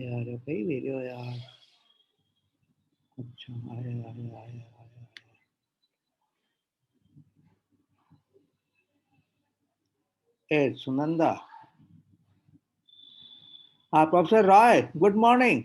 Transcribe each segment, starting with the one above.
यार भाई वीडियो यार। अच्छा आया आया आया आया। ए सुनंदा, हाँ प्रोफेसर रॉय, गुड मॉर्निंग।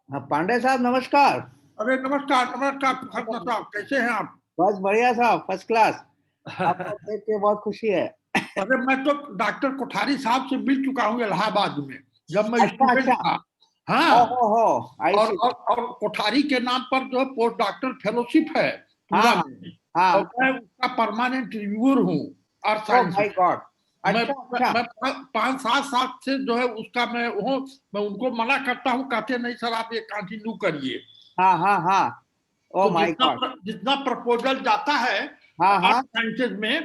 हाँ पांडे साहब नमस्कार। अरे नमस्कार नमस्कार खन्ना साहब, कैसे हैं आप? बस बढ़िया साहब, फर्स्ट क्लास। आपको देख के बहुत खुशी है। अरे मैं तो डॉक्टर कोठारी साहब से मिल चुका हूँ इलाहाबाद में, जब मैं अच्छा स्टूडेंट अच्छा। था। हाँ। हो आई और सी। और और कोठारी के नाम पर जो है पोस्ट डॉक्टर फेलोशिप है हाँ पूरा हाँ में। और हाँ। मैं उसका परमानेंट रिव्यूअर हूँ अर्थ ओ साइंस माय में। गॉड। मैं अच्छा अच्छा। मैं 5-7 साल से जो है उसका मैं हूँ। मैं उनको मना करता हूँ, कहते नहीं सर आप ये कंटिन्यू करिए। हाँ हाँ हाँ। ओ तो माय गॉड। जितना प्रपोजल जाता है हाँ अर्थ हाँ साइंसेज में,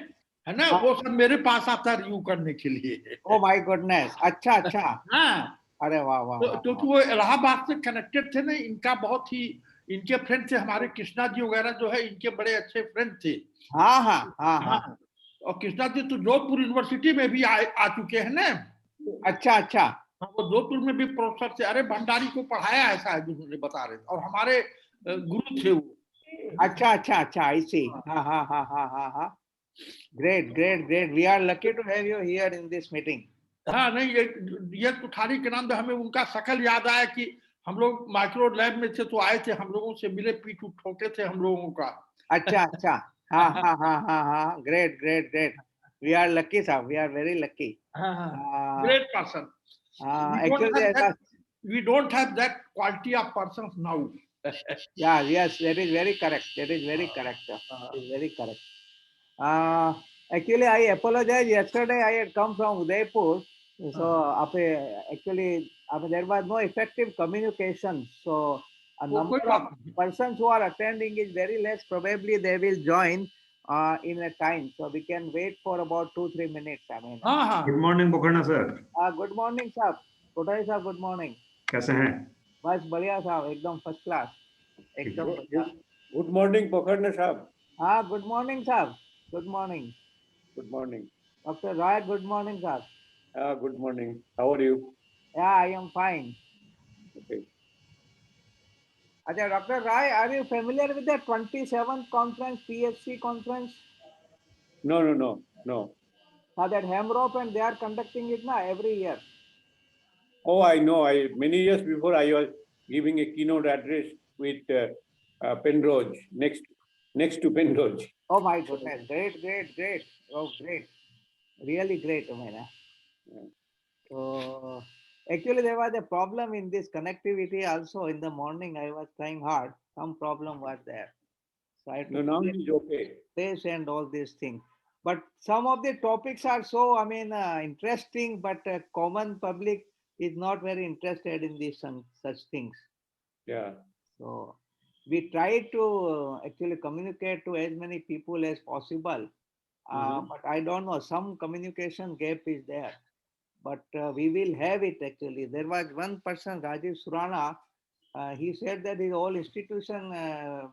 है ना, हाँ। वो सब मेरे पास आता है रिव्यू करने के लिए। ओ माय गुडनेस, अच्छा अच्छा। हाँ। अरे वाह वाह तो वाह वाह। क्योंकि वो इलाहाबाद से कनेक्टेड थे ना, इनका बहुत ही इनके फ्रेंड थे, हमारे कृष्णा जी वगैरह जो है इनके बड़े अच्छे फ्रेंड थे। हाँ हाँ हाँ हाँ। हाँ। और कृष्णा जी तो जोधपुर यूनिवर्सिटी में भी आ चुके हैं ना। अच्छा अच्छा। हाँ, वो जोधपुर में भी प्रोफेसर थे। अरे भंडारी को पढ़ाया है शायद, उन्होंने बता रहे थे, और हमारे गुरु थे वो। अच्छा अच्छा अच्छा, आई सी। हाँ हाँ हाँ हाँ हाँ हाँ। Great great great, we are lucky to have you here in this meeting. हाँ नहीं, ये कुठारी के नाम से हमें उनका शकल याद आया कि हम लोग माइक्रो लैब में थे तो आए थे, हम लोगों से मिले, पीठ उठ ठोके थे हम लोगों का। अच्छा अच्छा। हाँ हाँ हाँ हाँ हाँ, great great great. We are lucky साहब, वी आर वेरी लकी। हाँ हाँ, great person. We don't actually have ऐसा। That we don't have that quality of person now. Yeah yes, that is very correct, that is very correct, is very correct. Actually, I apologize. Yesterday, I had come from Udaipur, so actually, there was no effective communication. So, a वो कोई number of बात नहीं। persons who are attending is very less. Probably they will join in a time, so we can wait for about 2-3 minutes. I mean, हाँ good हाँ। Morning Pokharna sir. good morning, sir. Kothari sir, good morning. कैसे हैं? बस बढ़िया साहब, एकदम first class, ठीक एकदम है। बढ़िया। गुड मॉर्निंग पोखरने साहब। हाँ गुड मॉर्निंग साहब, good morning. Good morning. Doctor Roy, good morning साहब। Good morning, how are you? Yeah, I am fine. Okay. Acha, Dr. Rai, are you familiar with the 27th conference, PSC conference? No no no no. That Hemrop, and they are conducting it now every year. Oh, I know. I many years before I was giving a keynote address with Penrose, next to Penrose. Oh my goodness, great, great, great. Oh, great. Really great, Omena. So, actually, there was a problem in this connectivity also. In the morning, I was trying hard. Some problem was there. So, I had to No, now put it it is okay. place and all these things. But some of the topics are so, interesting, but common public is not very interested in these such things. Yeah. So we try to actually communicate to as many people as possible. But I don't know, some communication gap is there. But we will have it actually. There was one person, Rajiv Surana, he said that his whole institution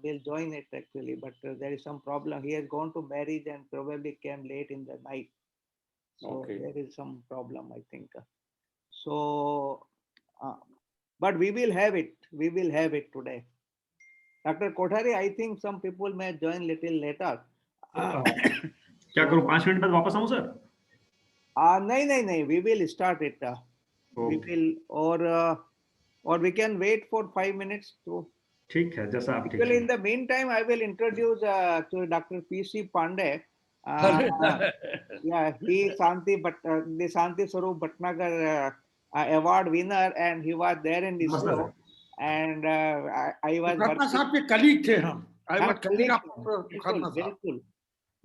will join it actually, but there is some problem. He has gone to marriage and probably came late in the night. So Okay. there is some problem, I think. So, uh, but we will have it. We will have it today. Dr. Kothari, I think some people may join little later. क्या करूं, 5 minute बाद वापस आऊं sir? No, we will start it. We okay, will, or we can wait for 5 minutes to. ठीक है, जैसा आप ठीक Actually, in है। the meantime, I will introduce to Dr. P.C. Pandey. Uh, अरे yeah, he is the Santi Swarup Bhatnagar award winner, and he was there in the नमस्ते show. Sir. And I was Khanna working. साहब के colleague थे हम। आई हाँ was colleague of बिल्कुल खन्ना साहब। बिल्कुल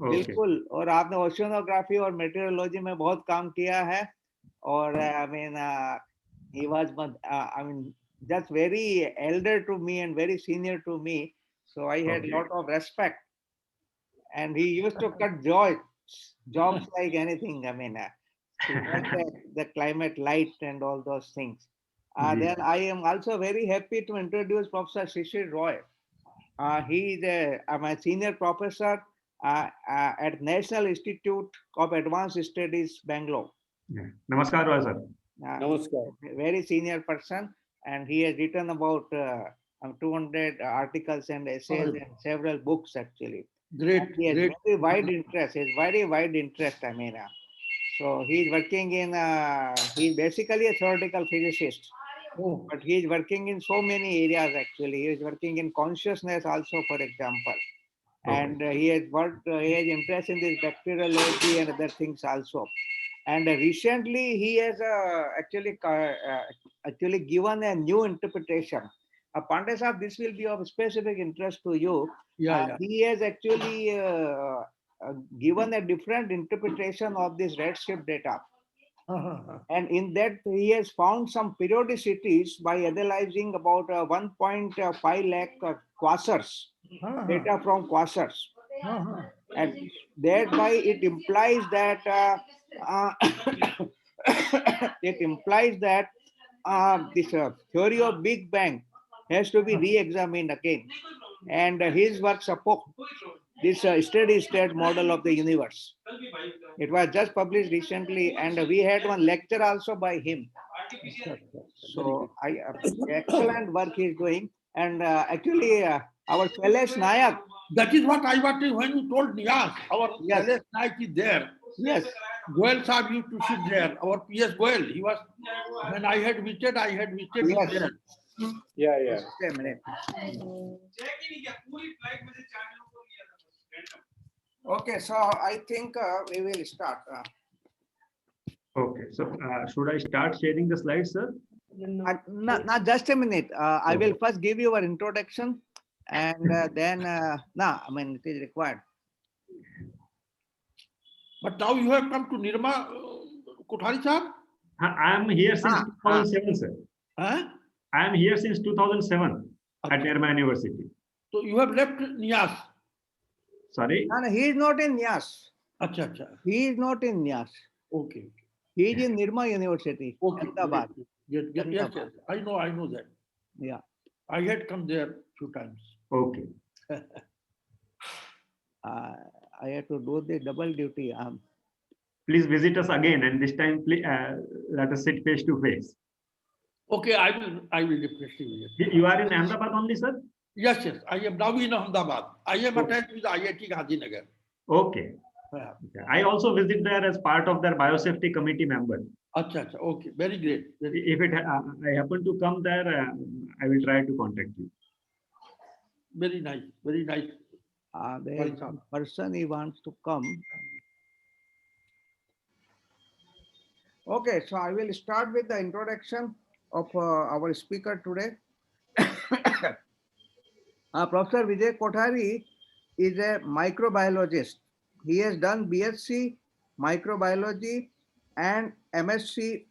ओके, बिल्कुल। और आपने ओशियनोग्राफी और मेटेरोलॉजी में बहुत काम किया है। और he was just very elder to me and very senior to me, so I had okay, lot of respect. and he used to cut jobs like anything. I mean, to make the climate light and all those things. Ji. Then I am also very happy to introduce Professor Shishir Roy. He is a senior professor at National Institute of Advanced Studies, Bangalore. Yeah. Namaskar, Roy sir. Namaskar. Very senior person, and he has written about 200 articles and essays and several books actually. Great, And he has great. very wide interest. He has very wide interest. I mean, so he's working in. He's basically a theoretical physicist, Oh, but he's working in so many areas actually. He is working in consciousness also, for example. Okay. And he has worked. He has interest in this bacteriology and other things also. And recently, he has actually given a new interpretation. Pandey Sahab, this will be of specific interest to you. yeah. He has actually given a different interpretation of this redshift data. And in that, he has found some periodicities by analyzing about 1.5 lakh quasars, data from quasars. And thereby it implies that this theory of Big Bang has to be re-examined again. And his work supports this steady state model of the universe. It was just published recently, and we had one lecture also by him. So excellent work he is doing. And actually, our Shailesh Nayak. That is what I wanted when you told Niyaz. Our Yes. Shailesh Naik is there. Yes. Goel Saab used to sit there. Our PS Goel. He was, when I had visited Yes. there. Yeah, yeah. Just a minute. Okay, so I think we will start. Okay. So should I start sharing the slides, sir? Now, just a minute. I will first give you an introduction, and then, I mean, it is required. But now you have come to Nirma Kothari Saab? I am here since 2007, sir. Huh? I am here since 2007 at Okay. Nirma University. So you have left Niyaz. Sorry. No, he is not in Nyas. Acha, acha. He is not in Nyas. Okay. He is in Nirma University, Okay. Ahmedabad. Yes, yes. I know that. Yeah. I had come there few times. Okay. I had to do the double duty. Please visit us again, and this time, please, let us sit face to face. Okay, I will definitely visit. You are in Ahmedabad only, sir? Yes. I am now in Ahmedabad. I am attached with IIT Gandhinagar. Okay. Yeah. I also visit there as part of their biosafety committee member. Acha, acha. Okay, very great. If I happen to come there, I will try to contact you. Very nice. Very nice. The person he wants to come. Okay, so I will start with the introduction of our speaker today. Professor Vijay Kothari is a microbiologist. He has done BSc microbiology and MSc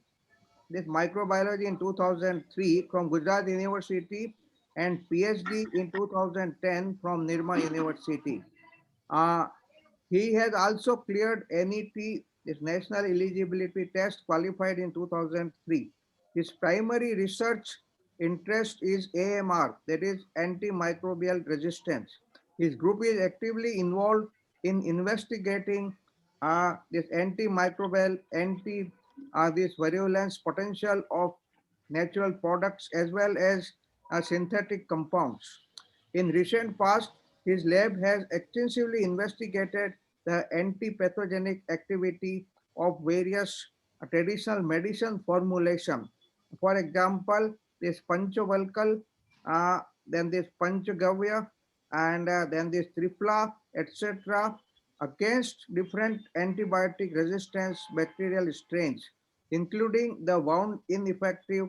this microbiology in 2003 from Gujarat University and PhD in 2010 from Nirma University. He has also cleared NET, this National Eligibility Test, qualified in 2003. His primary research interest is AMR, that is antimicrobial resistance. His group is actively involved in investigating this antimicrobial, this virulence potential of natural products as well as synthetic compounds. In recent past, his lab has extensively investigated the anti-pathogenic activity of various traditional medicine formulation. For example, this Panchavalkal, then this Panchagavya, and then this Tripla, etc., against different antibiotic resistance bacterial strains, including the wound ineffective,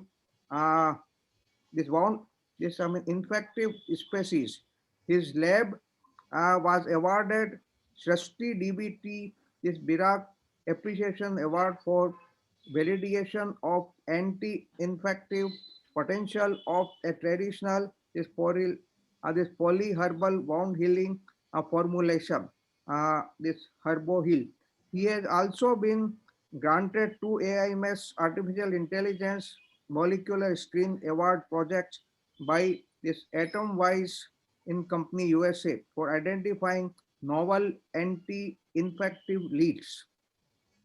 infective species. His lab was awarded Srishti DBT, this Birak Appreciation Award for validation of anti-infective potential of a traditional this polyherbal wound healing formulation. this Herbo-Hill. He has also been granted 2 AIMS Artificial Intelligence Molecular Screen Award projects by this Atomwise in Company USA for identifying novel anti-infective leads.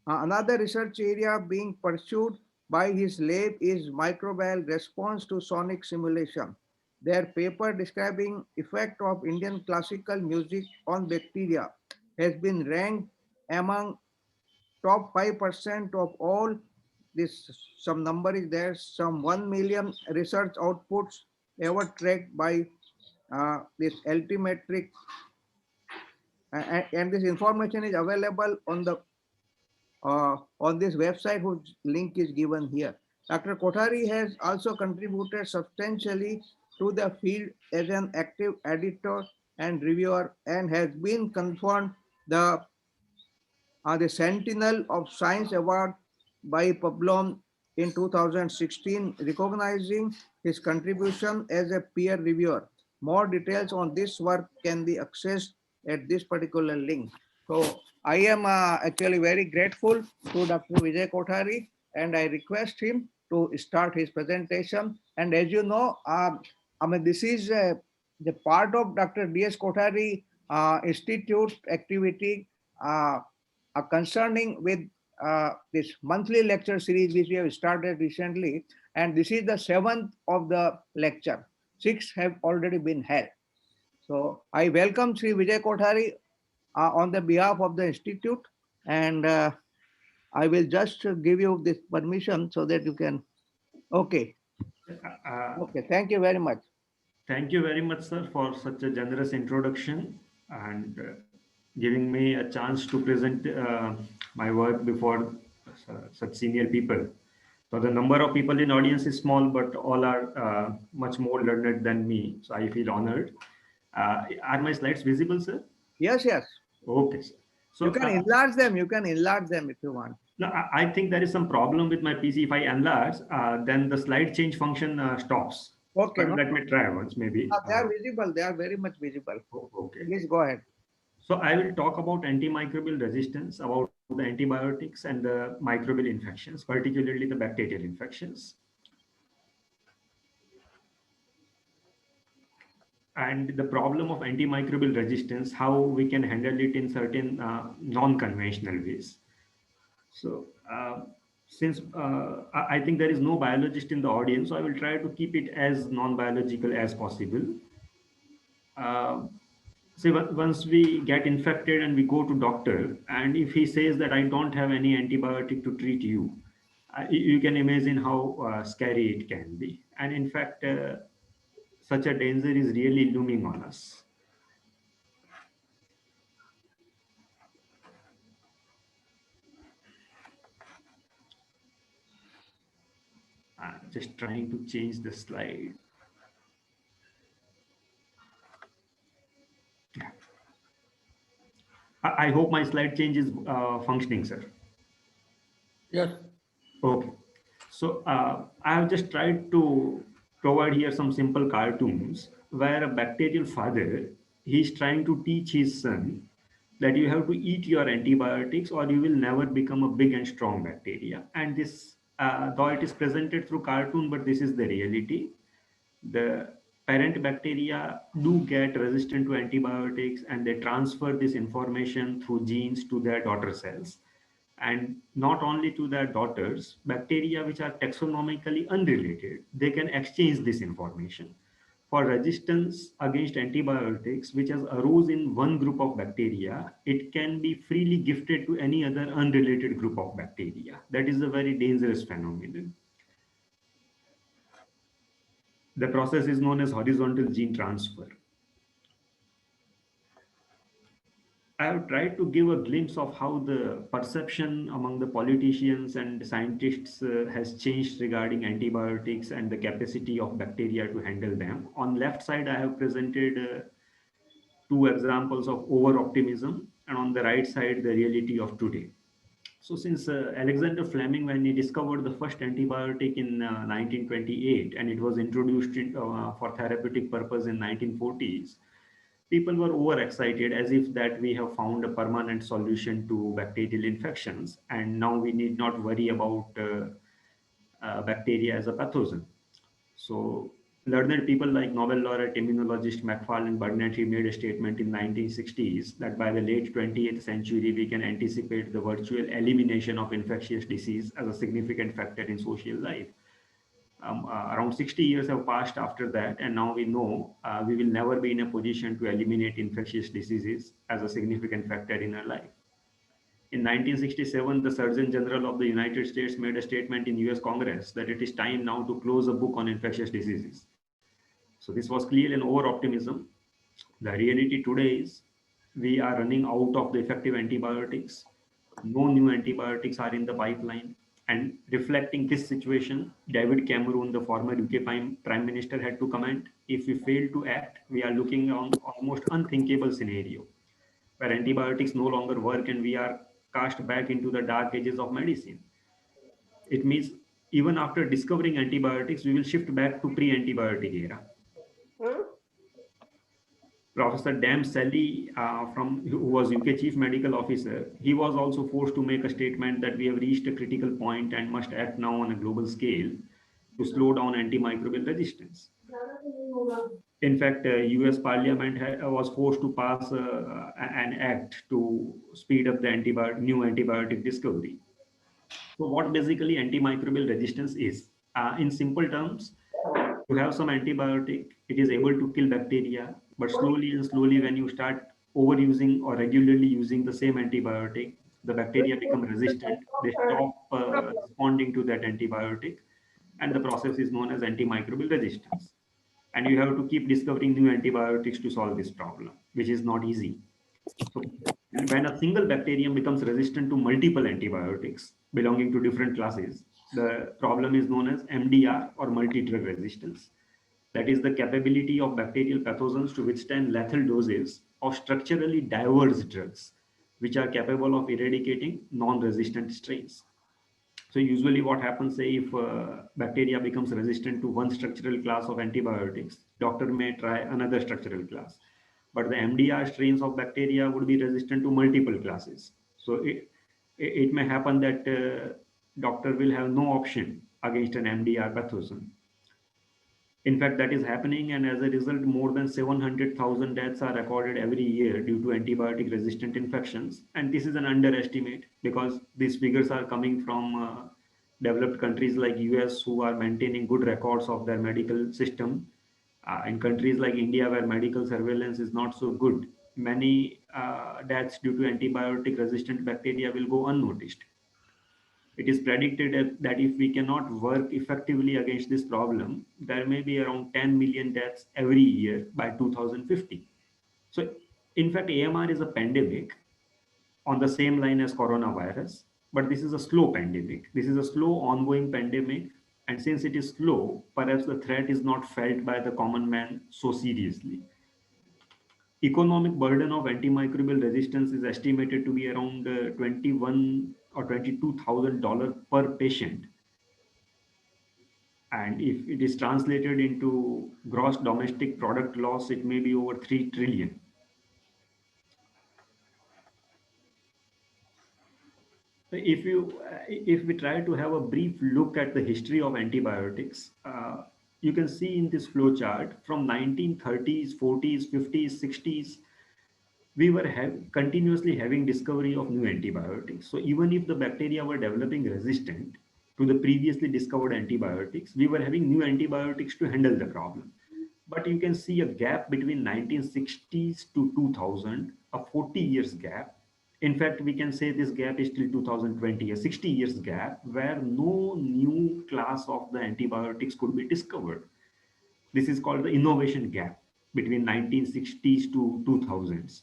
Another research area being pursued by his lab is microbial response to sonic simulation. Their paper describing effect of Indian classical music on bacteria has been ranked among top 5% of all. This some number is there, some 1 million research outputs ever tracked by this Altimetric, and this information is available on this website whose link is given here. Dr. Kothari has also contributed substantially to the field as an active editor and reviewer and has been conferred the Sentinel of Science Award by Publon in 2016, recognizing his contribution as a peer reviewer. More details on this work can be accessed at this particular link. So I am actually very grateful to Dr. Vijay Kothari, and I request him to start his presentation. And as you know, I mean, this is the part of Dr. D.S. Kothari Institute activity concerning with this monthly lecture series which we have started recently, and this is the 7th of the lecture. 6 have already been held. So I welcome Sri Vijay Kothari on the behalf of the institute, and I will just give you this permission so that you can. Okay. Okay. Thank you very much. Thank you very much, sir, for such a generous introduction and giving me a chance to present my work before such senior people. So the number of people in audience is small, but all are much more learned than me. So I feel honored. Are my slides visible, sir? Yes, yes. Okay, sir. So you can enlarge them. You can enlarge them if you want. No, I think there is some problem with my PC. If I enlarge, then the slide change function stops. Okay. But let me try once, maybe. They are visible. They are very much visible. Okay. Please go ahead. So I will talk about antimicrobial resistance, about the antibiotics and the microbial infections, particularly the bacterial infections. And the problem of antimicrobial resistance, how we can handle it in certain non-conventional ways. So since I think there is no biologist in the audience, so I will try to keep it as non-biological as possible. Say once we get infected and we go to doctor, and if he says that I don't have any antibiotic to treat you, you can imagine how scary it can be. And in fact, such a danger is really looming on us. Just trying to change the slide. I hope my slide change is functioning, sir. Yes. Okay. So I have just tried to provide here some simple cartoons where a bacterial father, he's trying to teach his son that you have to eat your antibiotics or you will never become a big and strong bacteria. And this, though it is presented through cartoon, but this is the reality. The parent bacteria do get resistant to antibiotics and they transfer this information through genes to their daughter cells. And not only to their daughters, bacteria which are taxonomically unrelated, they can exchange this information. For resistance against antibiotics, which has arose in one group of bacteria, it can be freely gifted to any other unrelated group of bacteria. That is a very dangerous phenomenon. The process is known as horizontal gene transfer. I have tried to give a glimpse of how the perception among the politicians and scientists has changed regarding antibiotics and the capacity of bacteria to handle them. On left side, I have presented 2 examples of over-optimism, and on the right side, the reality of today. So since Alexander Fleming, when he discovered the first antibiotic in 1928, and it was introduced for therapeutic purpose in 1940s, people were overexcited as if that we have found a permanent solution to bacterial infections and now we need not worry about bacteria as a pathogen. So learned people like Nobel laureate immunologist Macfarlane Burnett made a statement in 1960s that by the late 20th century we can anticipate the virtual elimination of infectious disease as a significant factor in social life. Around 60 years have passed after that, and now we know we will never be in a position to eliminate infectious diseases as a significant factor in our life. In 1967, the Surgeon General of the United States made a statement in US Congress that it is time now to close a book on infectious diseases. So this was clearly an over-optimism. The reality today is we are running out of the effective antibiotics. No new antibiotics are in the pipeline. And reflecting this situation, David Cameron, the former UK Prime Minister, had to comment, if we fail to act, we are looking on almost unthinkable scenario where antibiotics no longer work and we are cast back into the dark ages of medicine. It means even after discovering antibiotics, we will shift back to pre-antibiotic era. Professor Dan Sally, who was UK Chief Medical Officer, he was also forced to make a statement that we have reached a critical point and must act now on a global scale to slow down antimicrobial resistance. In fact, US Parliament was forced to pass an act to speed up the new antibiotic discovery. So what basically antimicrobial resistance is? In simple terms, you have some antibiotic, it is able to kill bacteria, but slowly and slowly when you start overusing or regularly using the same antibiotic, the bacteria become resistant, they stop responding to that antibiotic, and the process is known as antimicrobial resistance. And you have to keep discovering new antibiotics to solve this problem, which is not easy. So when a single bacterium becomes resistant to multiple antibiotics belonging to different classes, the problem is known as MDR or multi-drug resistance. That is the capability of bacterial pathogens to withstand lethal doses of structurally diverse drugs, which are capable of eradicating non-resistant strains. So usually what happens, say if bacteria becomes resistant to one structural class of antibiotics, doctor may try another structural class. But the MDR strains of bacteria would be resistant to multiple classes. So it may happen that doctor will have no option against an MDR pathogen. In fact, that is happening, and as a result, more than 700,000 deaths are recorded every year due to antibiotic-resistant infections. And this is an underestimate because these figures are coming from developed countries like US, who are maintaining good records of their medical system. In countries like India, where medical surveillance is not so good, many deaths due to antibiotic-resistant bacteria will go unnoticed. It is predicted that if we cannot work effectively against this problem, there may be around 10 million deaths every year by 2050. So, in fact, AMR is a pandemic on the same line as coronavirus, but this is a slow pandemic. This is a slow ongoing pandemic. And since it is slow, perhaps the threat is not felt by the common man so seriously. Economic burden of antimicrobial resistance is estimated to be around $21,000 or $22,000 per patient. And if it is translated into gross domestic product loss, it may be over 3 trillion. If we try to have a brief look at the history of antibiotics, you can see in this flow chart from 1930s, 40s, 50s, 60s, we were continuously having discovery of new antibiotics. So even if the bacteria were developing resistant to the previously discovered antibiotics, we were having new antibiotics to handle the problem. But you can see a gap between 1960s to 2000, a 40 years gap. In fact, we can say this gap is till 2020, a 60 years gap where no new class of the antibiotics could be discovered. This is called the innovation gap between 1960s to 2000s.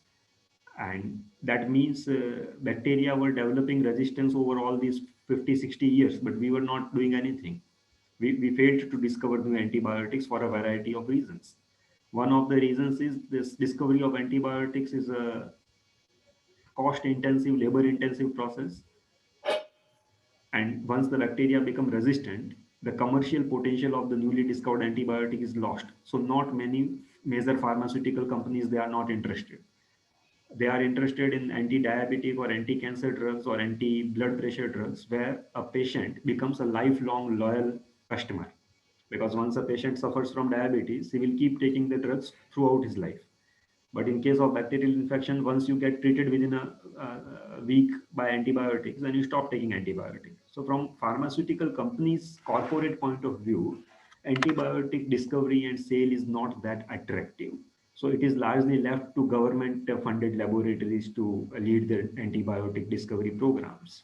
And that means bacteria were developing resistance over all these 50, 60 years, but we were not doing anything. We failed to discover new antibiotics for a variety of reasons. One of the reasons is this discovery of antibiotics is a cost-intensive, labor-intensive process. And once the bacteria become resistant, the commercial potential of the newly discovered antibiotic is lost. So not many major pharmaceutical companies, they are not interested. They are interested in anti-diabetic or anti-cancer drugs or anti-blood pressure drugs, where a patient becomes a lifelong loyal customer. Because once a patient suffers from diabetes, he will keep taking the drugs throughout his life. But in case of bacterial infection, once you get treated within a week by antibiotics, then you stop taking antibiotics. So from pharmaceutical companies' corporate point of view, antibiotic discovery and sale is not that attractive. So it is largely left to government funded laboratories to lead the antibiotic discovery programs.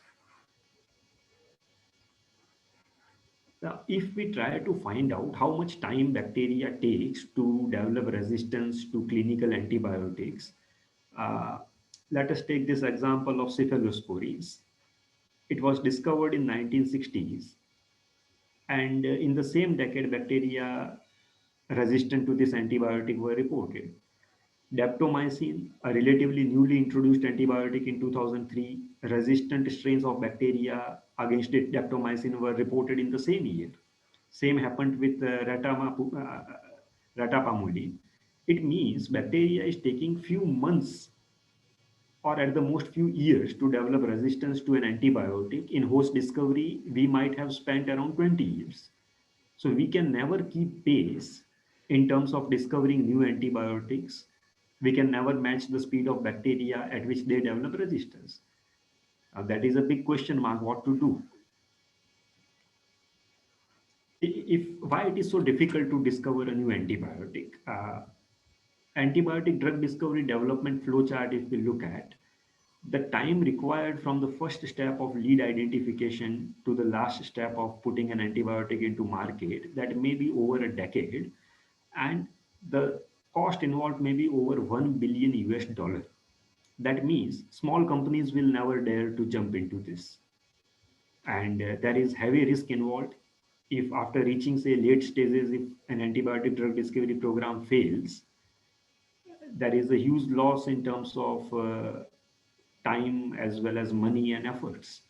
Now, if we try to find out how much time bacteria takes to develop resistance to clinical antibiotics, uh, let us take this example of cephalosporins. It was discovered in 1960s, and in the same decade, bacteria resistant to this antibiotic were reported. Daptomycin, a relatively newly introduced antibiotic in 2003, resistant strains of bacteria against daptomycin were reported in the same year. Same happened with ratapamulin. It means bacteria is taking few months or at the most few years to develop resistance to an antibiotic. In host discovery, we might have spent around 20 years. So we can never keep pace in terms of discovering new antibiotics. We can never match the speed of bacteria at which they develop resistance. That is a big question mark, what to do. If why it is so difficult to discover a new antibiotic? Antibiotic drug discovery development flowchart, if we look at, the time required from the first step of lead identification to the last step of putting an antibiotic into market, that may be over a decade, and the cost involved may be over 1 billion US dollar. That means small companies will never dare to jump into this, and there is heavy risk involved. If after reaching say late stages, if an antibiotic drug discovery program fails, there is a huge loss in terms of time as well as money and efforts.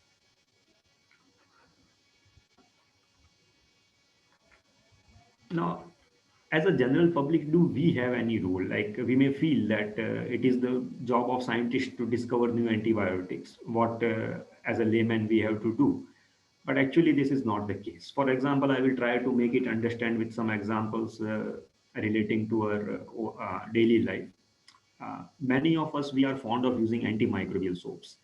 Now, as a general public, do we have any role? Like we may feel that it is the job of scientists to discover new antibiotics, what as a layman we have to do. But actually, this is not the case. For example, I will try to make it understand with some examples relating to our daily life. Many of us, we are fond of using antimicrobial soaps.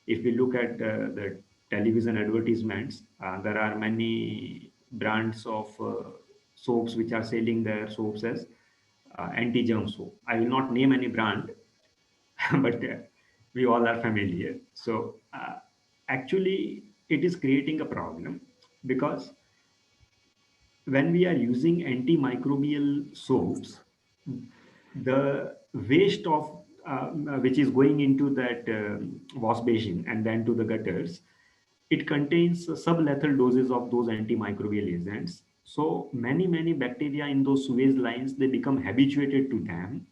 If we look at the television advertisements, there are many brands of soaps which are selling their soaps as anti-germ soap. I will not name any brand, but we all are familiar. So actually, it is creating a problem because when we are using antimicrobial soaps, the waste of which is going into that wash basin and then to the gutters, it contains sublethal doses of those antimicrobial agents. So many bacteria in those sewage lines, they become habituated to them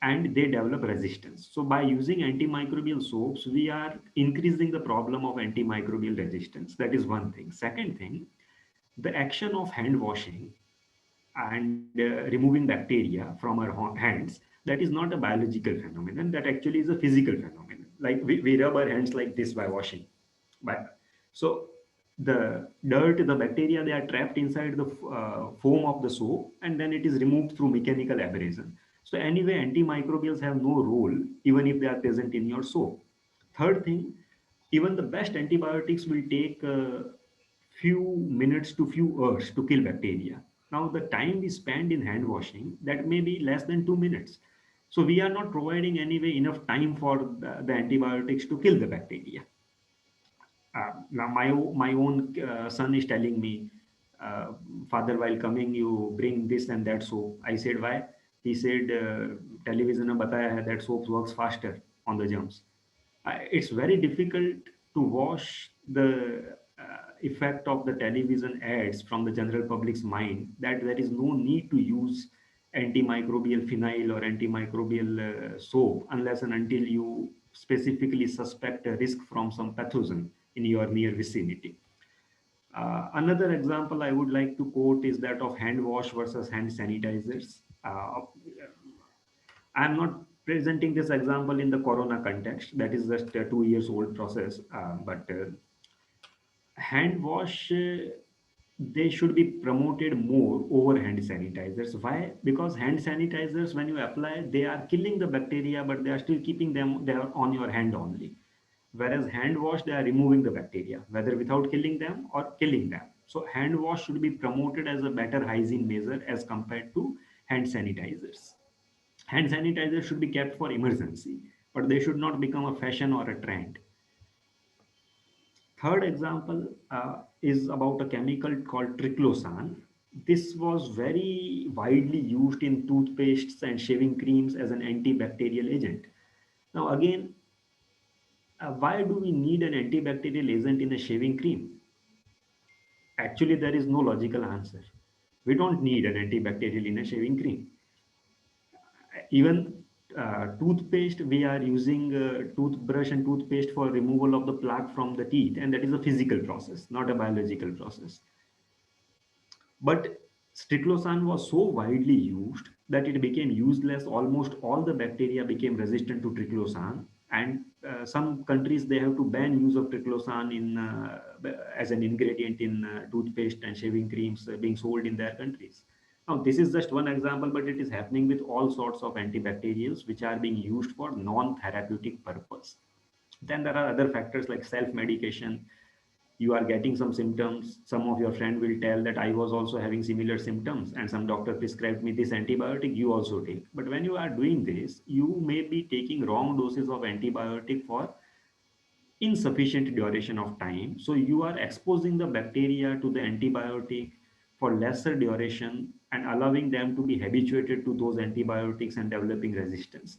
and they develop resistance. So by using antimicrobial soaps, we are increasing the problem of antimicrobial resistance. That is one thing. Second thing, the action of hand washing and removing bacteria from our hands, that is not a biological phenomenon. That actually is a physical phenomenon. Like we rub our hands like this by washing. So the dirt, the bacteria, they are trapped inside the foam of the soap, and then it is removed through mechanical abrasion. So anyway, antimicrobials have no role even if they are present in your soap. Third thing, even the best antibiotics will take few minutes to few hours to kill bacteria. Now, the time we spend in hand washing, that may be less than 2 minutes. So we are not providing anyway enough time for the antibiotics to kill the bacteria. Now, my own son is telling me, Father, while coming, you bring this and that soap. I said, why? He said, television ne bataya hai that soap works faster on the germs. It's very difficult to wash the effect of the television ads from the general public's mind that there is no need to use antimicrobial phenyl or antimicrobial soap unless and until you specifically suspect a risk from some pathogen in your near vicinity. Another example I would like to quote is that of hand wash versus hand sanitizers. I'm not presenting this example in the corona context. That is just a 2 years old process. But hand wash, they should be promoted more over hand sanitizers. Why? Because hand sanitizers, when you apply, they are killing the bacteria, but they are still keeping them there on your hand only. Whereas hand wash, they are removing the bacteria, whether without killing them or killing them. So hand wash should be promoted as a better hygiene measure as compared to hand sanitizers. Hand sanitizers should be kept for emergency, but they should not become a fashion or a trend. Third example is about a chemical called triclosan. This was very widely used in toothpastes and shaving creams as an antibacterial agent. Now, again, why do we need an antibacterial agent in a shaving cream? Actually, there is no logical answer. We don't need an antibacterial in a shaving cream. Even toothpaste, we are using toothbrush and toothpaste for removal of the plaque from the teeth, and that is a physical process, not a biological process. But triclosan was so widely used that it became useless. Almost all the bacteria became resistant to triclosan, and some countries, they have to ban use of triclosan in as an ingredient in toothpaste and shaving creams being sold in their countries. Now, this is just one example, but it is happening with all sorts of antibacterials which are being used for non-therapeutic purpose. Then there are other factors like self-medication. You are getting some symptoms, some of your friend will tell that I was also having similar symptoms and some doctor prescribed me this antibiotic, you also take. But when you are doing this, you may be taking wrong doses of antibiotic for insufficient duration of time. So you are exposing the bacteria to the antibiotic for lesser duration and allowing them to be habituated to those antibiotics and developing resistance.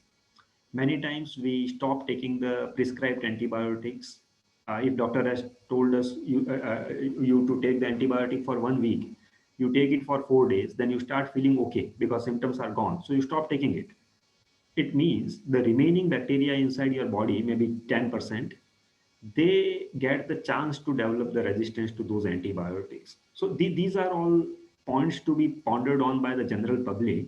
Many times we stop taking the prescribed antibiotics. If doctor has told us you to take the antibiotic for 1 week, you take it for 4 days, then you start feeling okay because symptoms are gone. So you stop taking it. It means the remaining bacteria inside your body, maybe 10%, they get the chance to develop the resistance to those antibiotics. So these are all points to be pondered on by the general public,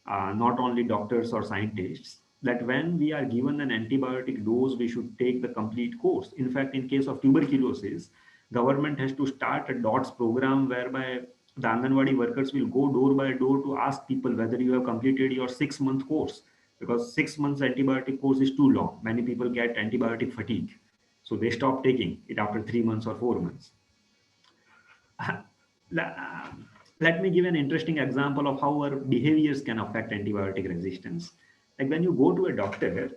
not only doctors or scientists, that when we are given an antibiotic dose, we should take the complete course. In fact, in case of tuberculosis, government has to start a DOTS program whereby the Anganwadi workers will go door by door to ask people whether you have completed your 6-month course, because 6 months antibiotic course is too long. Many people get antibiotic fatigue. So they stop taking it after 3 months or 4 months. Let me give an interesting example of how our behaviors can affect antibiotic resistance. Like when you go to a doctor,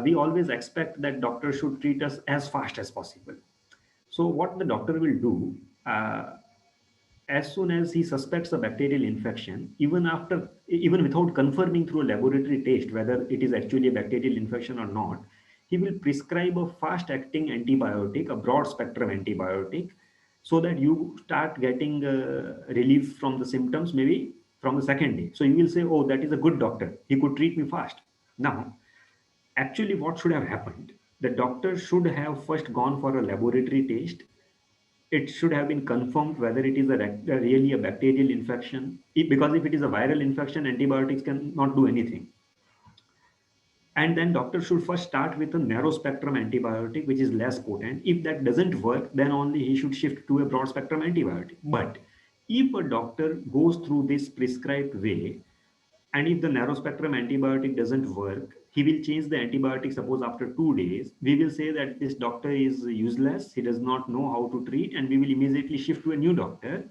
we always expect that doctor should treat us as fast as possible. So what the doctor will do, as soon as he suspects a bacterial infection, even without confirming through a laboratory test whether it is actually a bacterial infection or not, he will prescribe a fast-acting antibiotic, a broad-spectrum antibiotic, so that you start getting relief from the symptoms maybe from the second day. So you will say, oh, that is a good doctor. He could treat me fast. Now, actually, what should have happened? The doctor should have first gone for a laboratory test. It should have been confirmed whether it is really a bacterial infection. Because if it is a viral infection, antibiotics cannot do anything. And then doctor should first start with a narrow spectrum antibiotic, which is less potent. If that doesn't work, then only he should shift to a broad spectrum antibiotic. But if a doctor goes through this prescribed way, and if the narrow spectrum antibiotic doesn't work, he will change the antibiotic, suppose after 2 days, we will say that this doctor is useless, he does not know how to treat, and we will immediately shift to a new doctor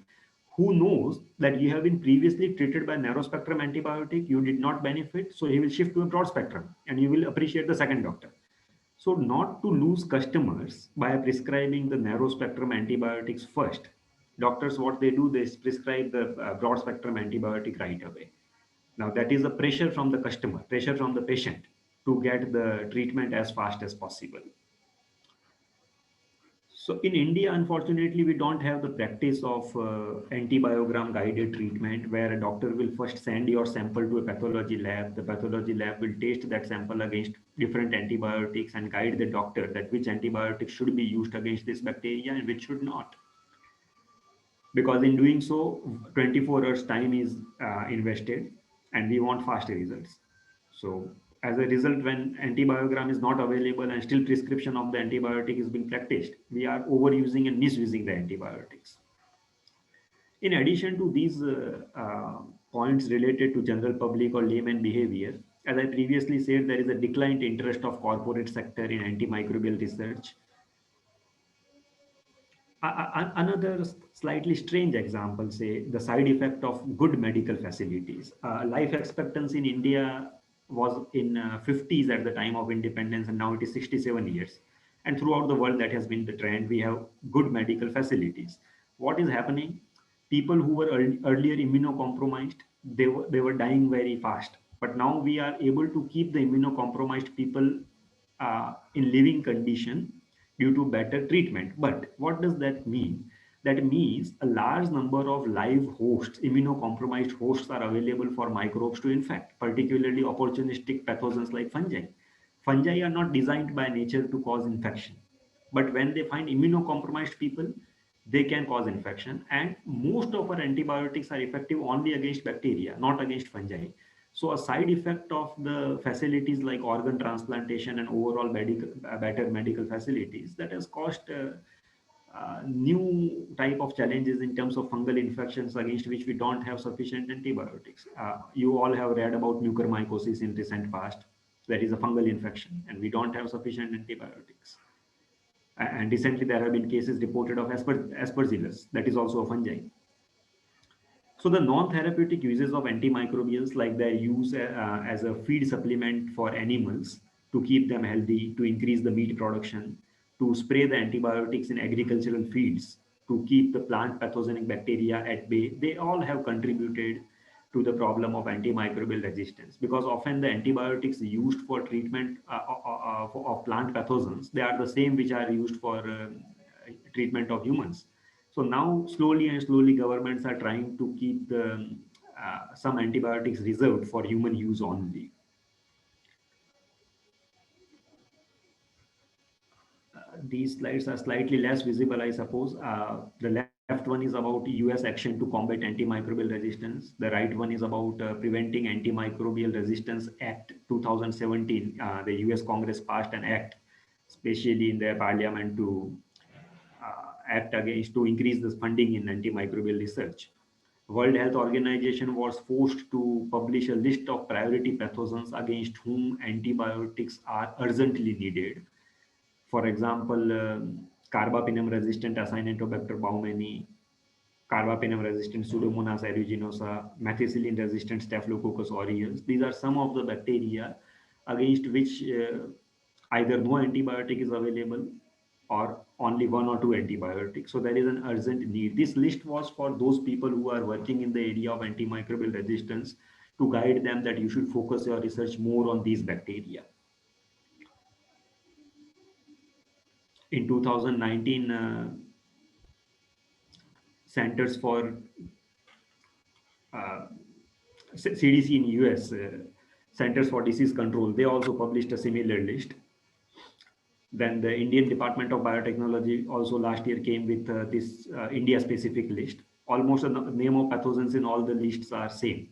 who knows that you have been previously treated by narrow spectrum antibiotic, you did not benefit, so he will shift to a broad spectrum and you will appreciate the second doctor. So not to lose customers by prescribing the narrow spectrum antibiotics first, doctors, what they do, they prescribe the broad spectrum antibiotic right away. Now that is a pressure from the customer, pressure from the patient to get the treatment as fast as possible. So in India, unfortunately, we don't have the practice of antibiogram guided treatment where a doctor will first send your sample to a pathology lab. The pathology lab will test that sample against different antibiotics and guide the doctor that which antibiotic should be used against this bacteria and which should not. Because in doing so, 24 hours time is invested. and we want faster results. So as a result, when antibiogram is not available and still prescription of the antibiotic is being practiced, we are overusing and misusing the antibiotics. In addition to these points related to general public or layman behavior, as I previously said, there is a declined interest of corporate sector in antimicrobial research. Another slightly strange example, say the side effect of good medical facilities. Life expectancy in India was in 50s at the time of independence, and now it is 67 years. And throughout the world, that has been the trend. We have good medical facilities. What is happening? People who were earlier immunocompromised, they were dying very fast. But now we are able to keep the immunocompromised people in living condition due to better treatment. But what does that mean? That means a large number of live hosts, immunocompromised hosts, are available for microbes to infect, particularly opportunistic pathogens like fungi. Fungi are not designed by nature to cause infection, but when they find immunocompromised people, they can cause infection. And most of our antibiotics are effective only against bacteria, not against fungi. So a side effect of the facilities like organ transplantation and overall better medical facilities, that has caused new type of challenges in terms of fungal infections against which we don't have sufficient antibiotics. You all have read about mucormycosis in recent past. That is a fungal infection, and we don't have sufficient antibiotics. And recently there have been cases reported of aspergillus, that is also a fungi. So the non-therapeutic uses of antimicrobials, like their use as a feed supplement for animals to keep them healthy, to increase the meat production, to spray the antibiotics in agricultural fields, to keep the plant pathogenic bacteria at bay, they all have contributed to the problem of antimicrobial resistance, because often the antibiotics used for treatment of plant pathogens, they are the same which are used for treatment of humans. So now slowly and slowly governments are trying to keep the some antibiotics reserved for human use only. These slides are slightly less visible, I suppose. The left one is about US action to combat antimicrobial resistance. The right one is about Preventing Antimicrobial Resistance Act 2017. The US Congress passed an act, especially in their parliament, to act against, to increase the funding in antimicrobial research. World Health Organization was forced to publish a list of priority pathogens against whom antibiotics are urgently needed. For example, carbapenem-resistant Acinetobacter baumannii, carbapenem-resistant Pseudomonas aeruginosa, methicillin-resistant Staphylococcus aureus. These are some of the bacteria against which either no antibiotic is available or only one or two antibiotics. So there is an urgent need. This list was for those people who are working in the area of antimicrobial resistance, to guide them that you should focus your research more on these bacteria. In 2019, Centers for CDC in US, Centers for Disease Control, they also published a similar list. Then the Indian Department of Biotechnology also last year came with this India-specific list. Almost the name of pathogens in all the lists are same.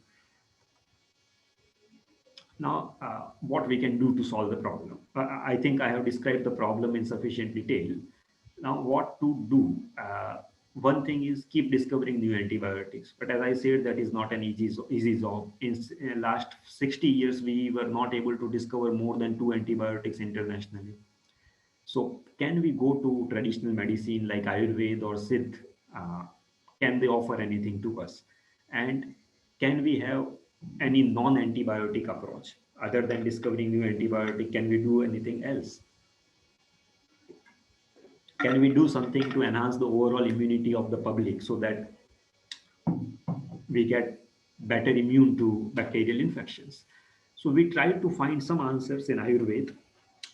Now, what we can do to solve the problem? I think I have described the problem in sufficient detail. Now, what to do? One thing is keep discovering new antibiotics. But as I said, that is not an easy job. In last 60 years, we were not able to discover more than 2 antibiotics internationally. So can we go to traditional medicine like Ayurveda or Siddh? Can they offer anything to us? And can we have any non-antibiotic approach? Other than discovering new antibiotic, can we do anything else? Can we do something to enhance the overall immunity of the public so that we get better immune to bacterial infections? So we try to find some answers in Ayurveda.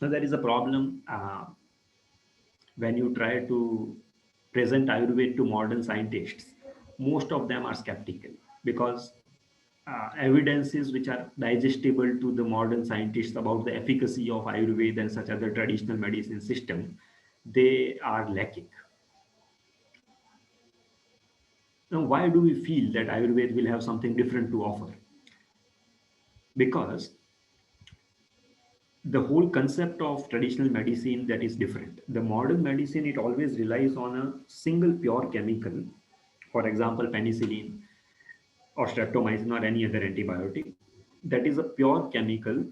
Now there is a problem when you try to present Ayurveda to modern scientists. Most of them are skeptical, because evidences which are digestible to the modern scientists about the efficacy of Ayurveda and such other traditional medicine system, they are lacking. Now, why do we feel that Ayurveda will have something different to offer? because the whole concept of traditional medicine that is different. The modern medicine, it always relies on a single pure chemical, for example, penicillin or streptomycin or any other antibiotic. That is a pure chemical,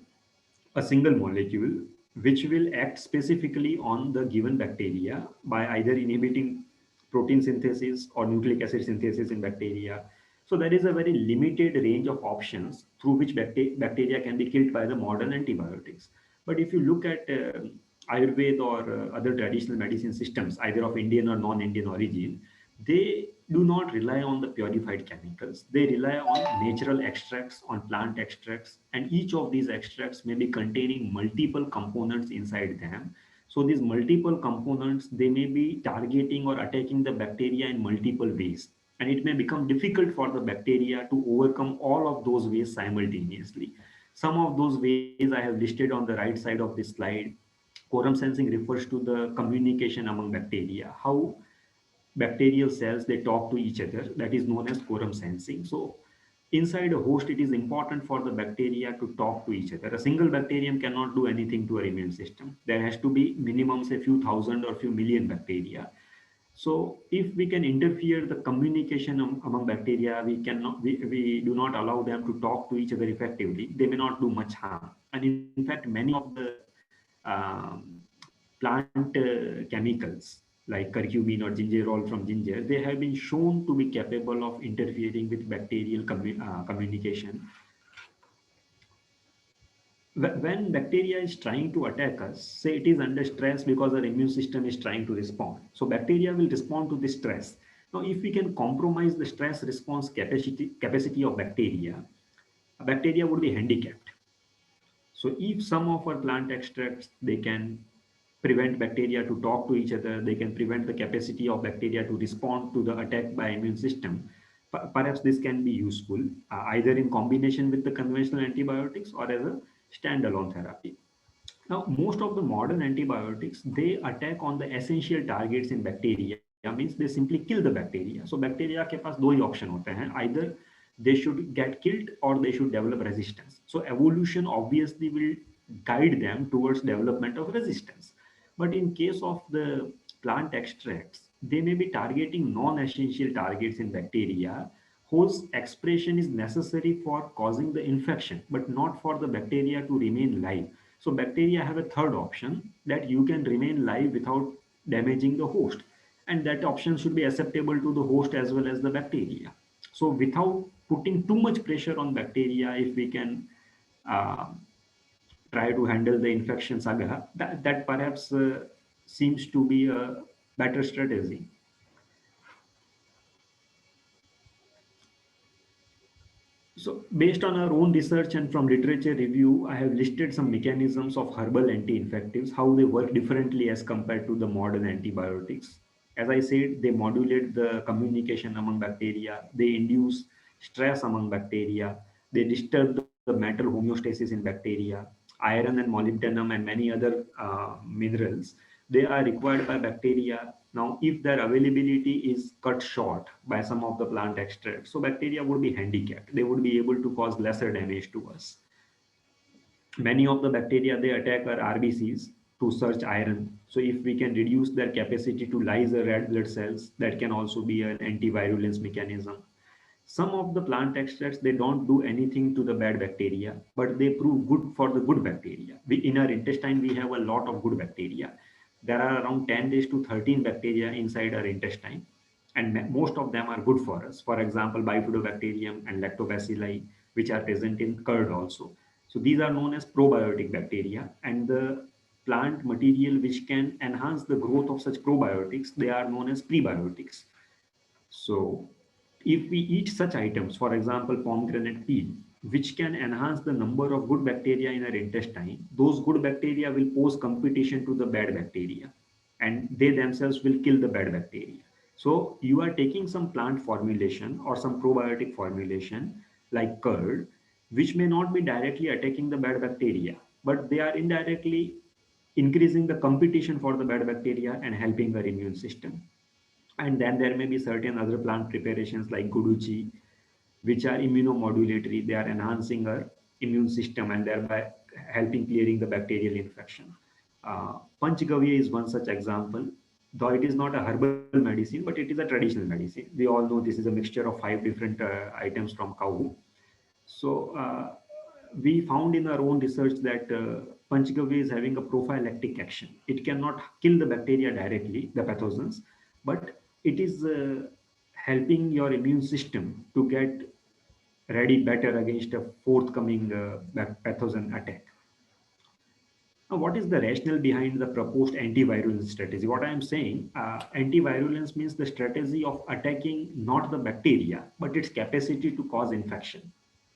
a single molecule, which will act specifically on the given bacteria by either inhibiting protein synthesis or nucleic acid synthesis in bacteria. So there is a very limited range of options through which bacteria can be killed by the modern antibiotics. But if you look at Ayurveda or other traditional medicine systems, either of Indian or non-Indian origin, they do not rely on the purified chemicals. They rely on natural extracts, on plant extracts, and each of these extracts may be containing multiple components inside them. So these multiple components, they may be targeting or attacking the bacteria in multiple ways. And it may become difficult for the bacteria to overcome all of those ways simultaneously. Some of those ways I have listed on the right side of this slide. Quorum sensing refers to the communication among bacteria, how bacterial cells, they talk to each other. That is known as quorum sensing. So inside a host, it is important for the bacteria to talk to each other. A single bacterium cannot do anything to our immune system. There has to be minimum say few thousand or few million bacteria. So if we can interfere the communication among bacteria, we do not allow them to talk to each other effectively, they may not do much harm. And in fact, many of the plant chemicals like curcumin or gingerol from ginger, they have been shown to be capable of interfering with bacterial communication. When bacteria is trying to attack us, say it is under stress because our immune system is trying to respond. So bacteria will respond to the stress. Now, if we can compromise the stress response capacity of bacteria would be handicapped. So if some of our plant extracts, they can prevent bacteria to talk to each other, they can prevent the capacity of bacteria to respond to the attack by immune system, perhaps this can be useful either in combination with the conventional antibiotics or as a standalone therapy. Now, most of the modern antibiotics, they attack on the essential targets in bacteria, means they simply kill the bacteria. So bacteria के पास दो ही option होते हैं, either they should get killed or they should develop resistance. So evolution obviously will guide them towards development of resistance. But in case of the plant extracts, they may be targeting non-essential targets in bacteria whose expression is necessary for causing the infection, but not for the bacteria to remain live. So bacteria have a third option, that you can remain live without damaging the host. And that option should be acceptable to the host as well as the bacteria. So without putting too much pressure on bacteria, if we can uh, try to handle the infection saga, that perhaps seems to be a better strategy. So based on our own research and from literature review, I have listed some mechanisms of herbal anti-infectives, how they work differently as compared to the modern antibiotics. As I said, they modulate the communication among bacteria, they induce stress among bacteria, they disturb the metal homeostasis in bacteria, iron and molybdenum and many other minerals, they are required by bacteria. Now, if their availability is cut short by some of the plant extracts, so bacteria would be handicapped. They would be able to cause lesser damage to us. Many of the bacteria, they attack our RBCs to search iron. So if we can reduce their capacity to lyse the red blood cells, that can also be an antivirulence mechanism. Some of the plant extracts, they don't do anything to the bad bacteria, but they prove good for the good bacteria. In our intestine, we have a lot of good bacteria. There are around 10 days to 13 bacteria inside our intestine, and most of them are good for us. For example, Bifidobacterium and Lactobacilli, which are present in curd also. So these are known as probiotic bacteria, and the plant material which can enhance the growth of such probiotics, they are known as prebiotics. So if we eat such items, for example, pomegranate peel, which can enhance the number of good bacteria in our intestine, those good bacteria will pose competition to the bad bacteria, and they themselves will kill the bad bacteria. So you are taking some plant formulation or some probiotic formulation like curd, which may not be directly attacking the bad bacteria, but they are indirectly increasing the competition for the bad bacteria and helping our immune system. And then there may be certain other plant preparations like guduchi, which are immunomodulatory. They are enhancing our immune system and thereby helping clearing the bacterial infection. Panchgavya is one such example. Though it is not a herbal medicine, but it is a traditional medicine. We all know this is a mixture of 5 different items from cow. So we found in our own research that Panchgavya is having a prophylactic action. It cannot kill the bacteria directly, the pathogens, but it is helping your immune system to get ready better against a forthcoming pathogen attack. Now, what is the rationale behind the proposed antivirulence strategy? What I am saying, antivirulence means the strategy of attacking not the bacteria, but its capacity to cause infection.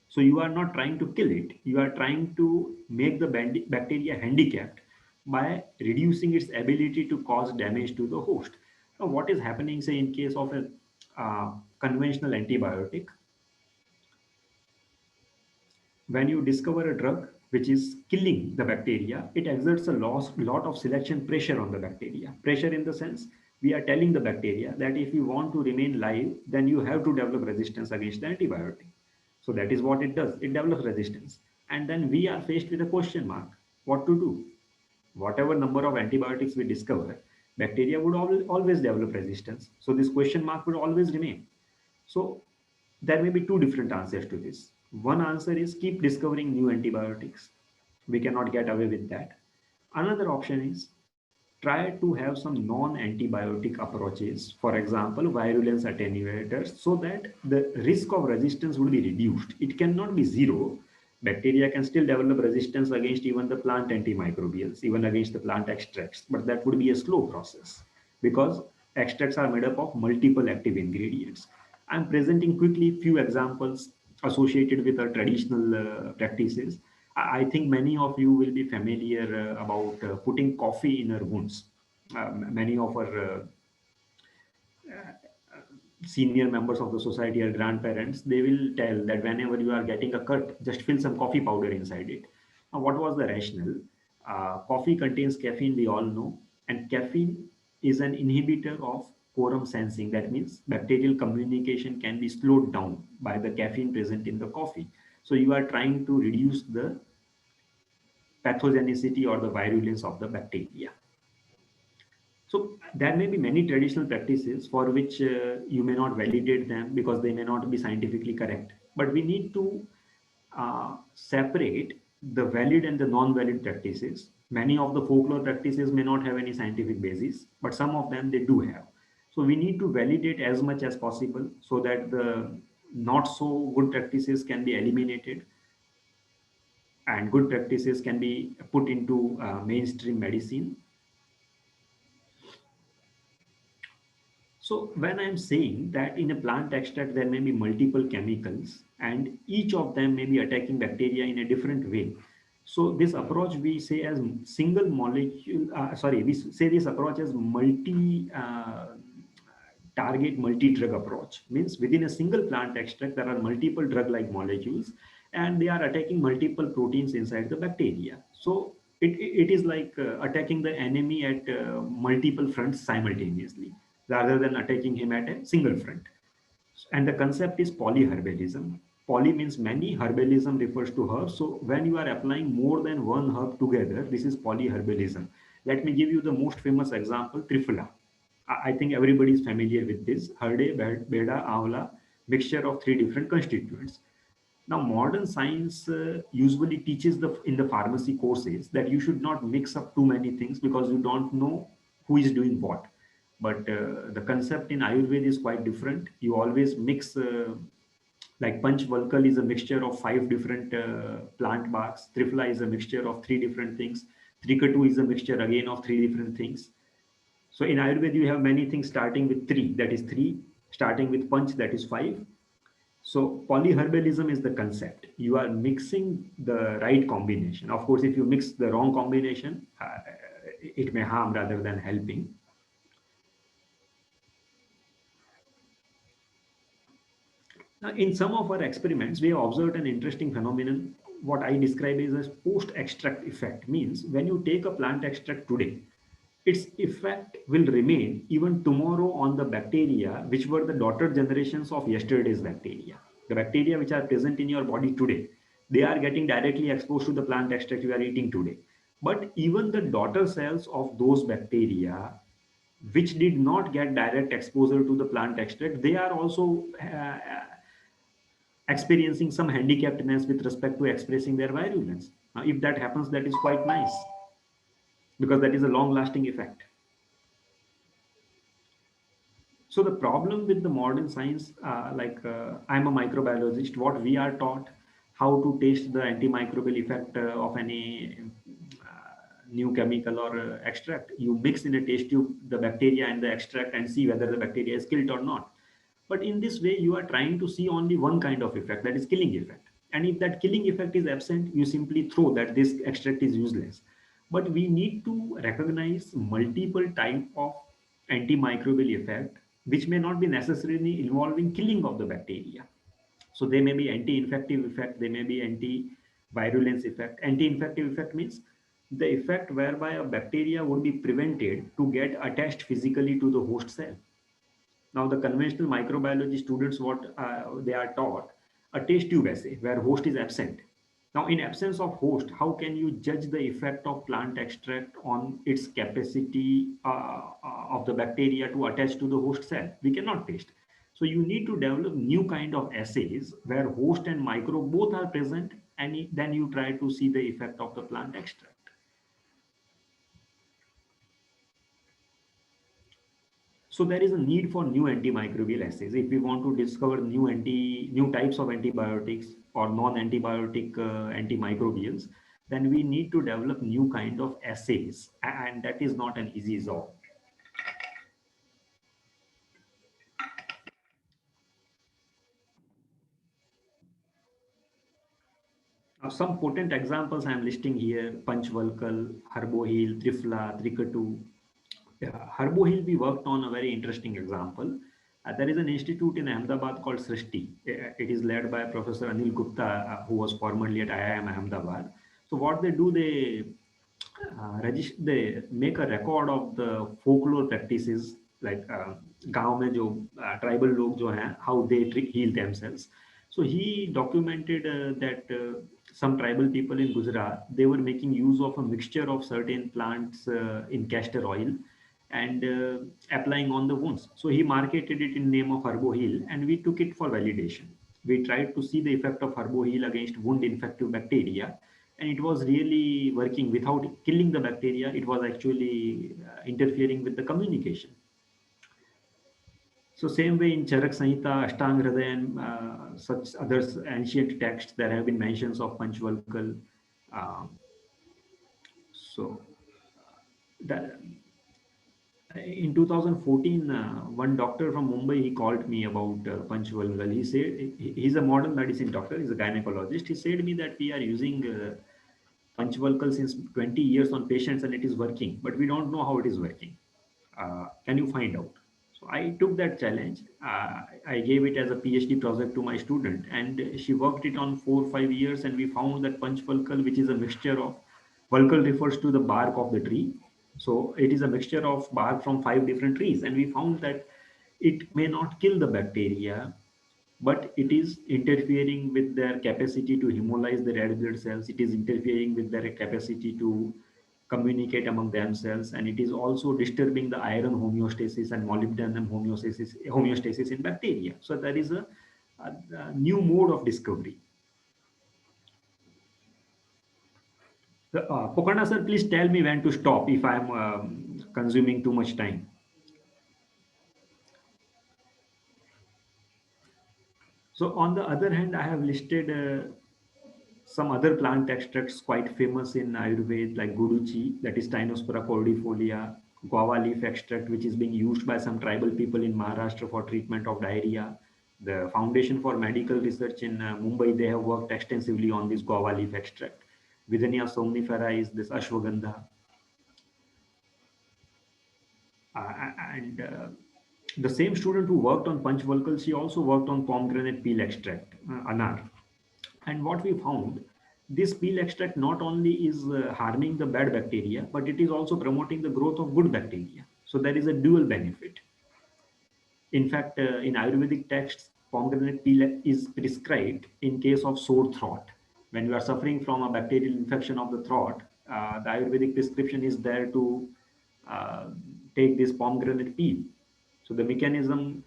So you are not trying to kill it. You are trying to make the bacteria handicapped by reducing its ability to cause damage to the host. Now, what is happening, say, in case of a conventional antibiotic? When you discover a drug which is killing the bacteria, it exerts a lot of selection pressure on the bacteria. Pressure in the sense, we are telling the bacteria that if you want to remain live, then you have to develop resistance against the antibiotic. So that is what it does. It develops resistance. And then we are faced with a question mark. What to do? Whatever number of antibiotics we discover, bacteria would always develop resistance. So this question mark would always remain. So there may be two different answers to this. One answer is keep discovering new antibiotics. We cannot get away with that. Another option is try to have some non-antibiotic approaches, for example, virulence attenuators, so that the risk of resistance would be reduced. It cannot be zero. Bacteria can still develop resistance against even the plant antimicrobials, even against the plant extracts, but that would be a slow process because extracts are made up of multiple active ingredients. I'm presenting quickly few examples associated with our traditional practices. I think many of you will be familiar about putting coffee in our wounds. Many of our senior members of the society or grandparents, they will tell that whenever you are getting a cut, just fill some coffee powder inside it. Now, what was the rationale? Coffee contains caffeine, we all know, and caffeine is an inhibitor of quorum sensing. That means bacterial communication can be slowed down by the caffeine present in the coffee. So you are trying to reduce the pathogenicity or the virulence of the bacteria. So there may be many traditional practices for which you may not validate them because they may not be scientifically correct. But we need to separate the valid and the non-valid practices. Many of the folklore practices may not have any scientific basis, but some of them they do have. So we need to validate as much as possible so that the not so good practices can be eliminated and good practices can be put into mainstream medicine. So when I'm saying that in a plant extract, there may be multiple chemicals and each of them may be attacking bacteria in a different way. So this approach we say as single molecule, we say this approach as target multi-drug approach. Means within a single plant extract, there are multiple drug-like molecules and they are attacking multiple proteins inside the bacteria. So it is like attacking the enemy at multiple fronts simultaneously, rather than attacking him at a single front. And the concept is polyherbalism. Poly means many, herbalism refers to herbs. So when you are applying more than one herb together, this is polyherbalism. Let me give you the most famous example, Triphala. I think everybody is familiar with this. Harde, Beda, Amla, mixture of 3 different constituents. Now, modern science usually teaches in the pharmacy courses that you should not mix up too many things because you don't know who is doing what. But the concept in Ayurveda is quite different. You always mix, like Panchvalkal is a mixture of 5 different plant barks. Triphala is a mixture of 3 different things. Trikatu is a mixture again of 3 different things. So in Ayurveda, you have many things starting with 3, that is 3, starting with Panch, that is 5. So polyherbalism is the concept. You are mixing the right combination. Of course, if you mix the wrong combination, it may harm rather than helping. Now, in some of our experiments, we have observed an interesting phenomenon. What I describe as post-extract effect means when you take a plant extract today, its effect will remain even tomorrow on the bacteria, which were the daughter generations of yesterday's bacteria. The bacteria which are present in your body today, They are getting directly exposed to the plant extract you are eating today. But even the daughter cells of those bacteria which did not get direct exposure to the plant extract, they are also experiencing some handicapedness with respect to expressing their virulence. Now, if that happens, that is quite nice because that is a long lasting effect. So the problem with the modern science, I'm a microbiologist, what we are taught how to taste the antimicrobial effect of any new chemical or extract. You mix in a test tube the bacteria and the extract and see whether the bacteria is killed or not. But in this way, you are trying to see only one kind of effect, that is killing effect. And if that killing effect is absent, you simply throw that this extract is useless. But we need to recognize multiple type of antimicrobial effect, which may not be necessarily involving killing of the bacteria. So they may be anti-infective effect, they may be anti-virulence effect. Anti-infective effect means the effect whereby a bacteria would be prevented to get attached physically to the host cell. Now, the conventional microbiology students, what they are taught, a test tube assay where host is absent. Now, in absence of host, how can you judge the effect of plant extract on its capacity of the bacteria to attach to the host cell? We cannot test. So you need to develop new kind of assays where host and microbe both are present, and then you try to see the effect of the plant extract. So there is a need for new antimicrobial assays. If we want to discover new types of antibiotics or non-antibiotic antimicrobials, then we need to develop new kind of assays, and that is not an easy job. Now, some potent examples I am listing here: Panchvalkal, Herbohil, Trifla, Tricatu. Yeah, Herbohil, we worked on a very interesting example. There is an institute in Ahmedabad called Srishti. It is led by Professor Anil Gupta, who was formerly at IIM Ahmedabad. So what they do, they make a record of the folklore practices, like गांव में जो tribal लोग जो हैं, how they heal themselves. So he documented that some tribal people in Gujarat, they were making use of a mixture of certain plants in castor oil and applying on the wounds. So he marketed it in name of Herbohil, and we took it for validation. We tried to see the effect of Herbohil against wound infective bacteria, and it was really working without killing the bacteria. It was actually interfering with the communication. So same way in Charak Samhita, Ashtang Hridaya, and such other ancient texts, there have been mentions of Panchvalkal. So that in 2014, one doctor from Mumbai, he called me about Panchvalkal. He said, he's a modern medicine doctor, he's a gynecologist. He said to me that we are using Panchvalkal since 20 years on patients and it is working, but we don't know how it is working. Can you find out? So I took that challenge. I gave it as a PhD project to my student, and she worked it on 4 or 5 years, and we found that Panchvalkal, which is a mixture of, Valkal refers to the bark of the tree. So it is a mixture of bark from 5 different trees, and we found that it may not kill the bacteria, but it is interfering with their capacity to hemolyze the red blood cells. It is interfering with their capacity to communicate among themselves, and it is also disturbing the iron homeostasis and molybdenum homeostasis in bacteria. So there is a new mode of discovery. Pokarna sir, please tell me when to stop if I am consuming too much time. So on the other hand, I have listed some other plant extracts quite famous in Ayurveda, like Guduchi, that is Tinospora cordifolia, guava leaf extract, which is being used by some tribal people in Maharashtra for treatment of diarrhea. The Foundation for Medical Research in Mumbai, they have worked extensively on this guava leaf extract. Withania somnifera is this ashwagandha. And the same student who worked on Panchvalkal, she also worked on pomegranate peel extract, anar. And what we found, this peel extract not only is harming the bad bacteria, but it is also promoting the growth of good bacteria. So there is a dual benefit. In fact, in Ayurvedic texts, pomegranate peel is prescribed in case of sore throat. when you are suffering from a bacterial infection of the throat, the Ayurvedic prescription is there to take this pomegranate peel. So the mechanism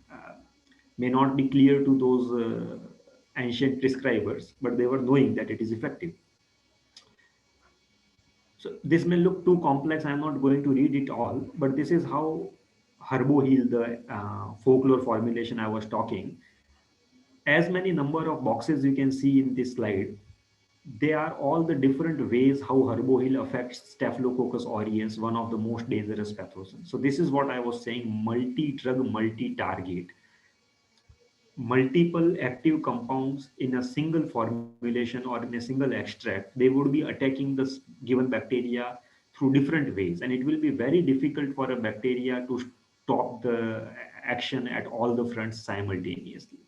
may not be clear to those ancient prescribers, but they were knowing that it is effective. So this may look too complex. I'm not going to read it all, but this is how Herboheal, the folklore formulation I was talking, as many number of boxes you can see in this slide, they are all the different ways how Herboheal affects Staphylococcus aureus, one of the most dangerous pathogens. So this is what I was saying, multi-drug, multi-target. Multiple active compounds in a single formulation or in a single extract, they would be attacking the given bacteria through different ways. And it will be very difficult for a bacteria to stop the action at all the fronts simultaneously.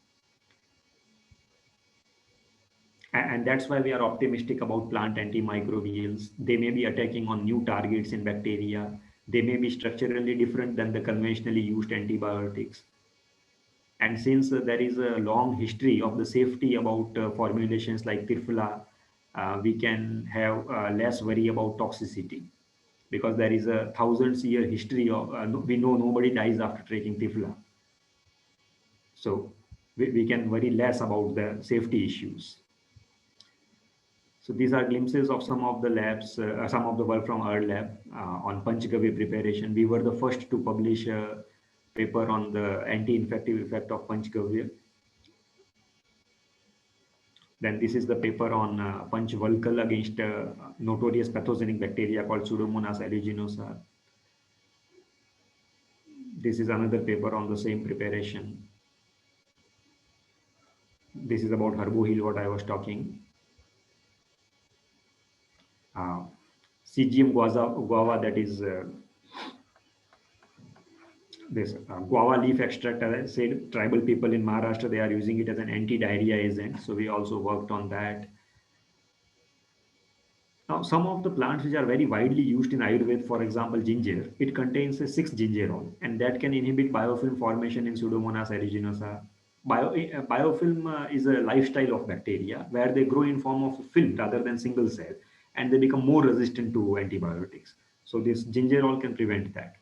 And that's why we are optimistic about plant antimicrobials. They may be attacking on new targets in bacteria. They may be structurally different than the conventionally used antibiotics. And since there is a long history of the safety about formulations like Tirfla, we can have less worry about toxicity, because there is a thousands-year history of, we know nobody dies after taking Tirfla. So we can worry less about the safety issues. So these are glimpses of some of the labs, some of the work from our lab on Panchgavya preparation. We were the first to publish a paper on the anti-infective effect of Panchgavya. Then this is the paper on Panchvalkal against notorious pathogenic bacteria called Pseudomonas aeruginosa. This is another paper on the same preparation. This is about Herboheal, what I was talking. CGM guava, that is this guava leaf extract. As I said, tribal people in Maharashtra, they are using it as an anti-diarrhea agent. So we also worked on that. Now, some of the plants which are very widely used in Ayurveda, for example, ginger, it contains a 6-gingerol, and that can inhibit biofilm formation in Pseudomonas aeruginosa. Biofilm is a lifestyle of bacteria where they grow in form of film rather than single cell, and they become more resistant to antibiotics. So this gingerol can prevent that.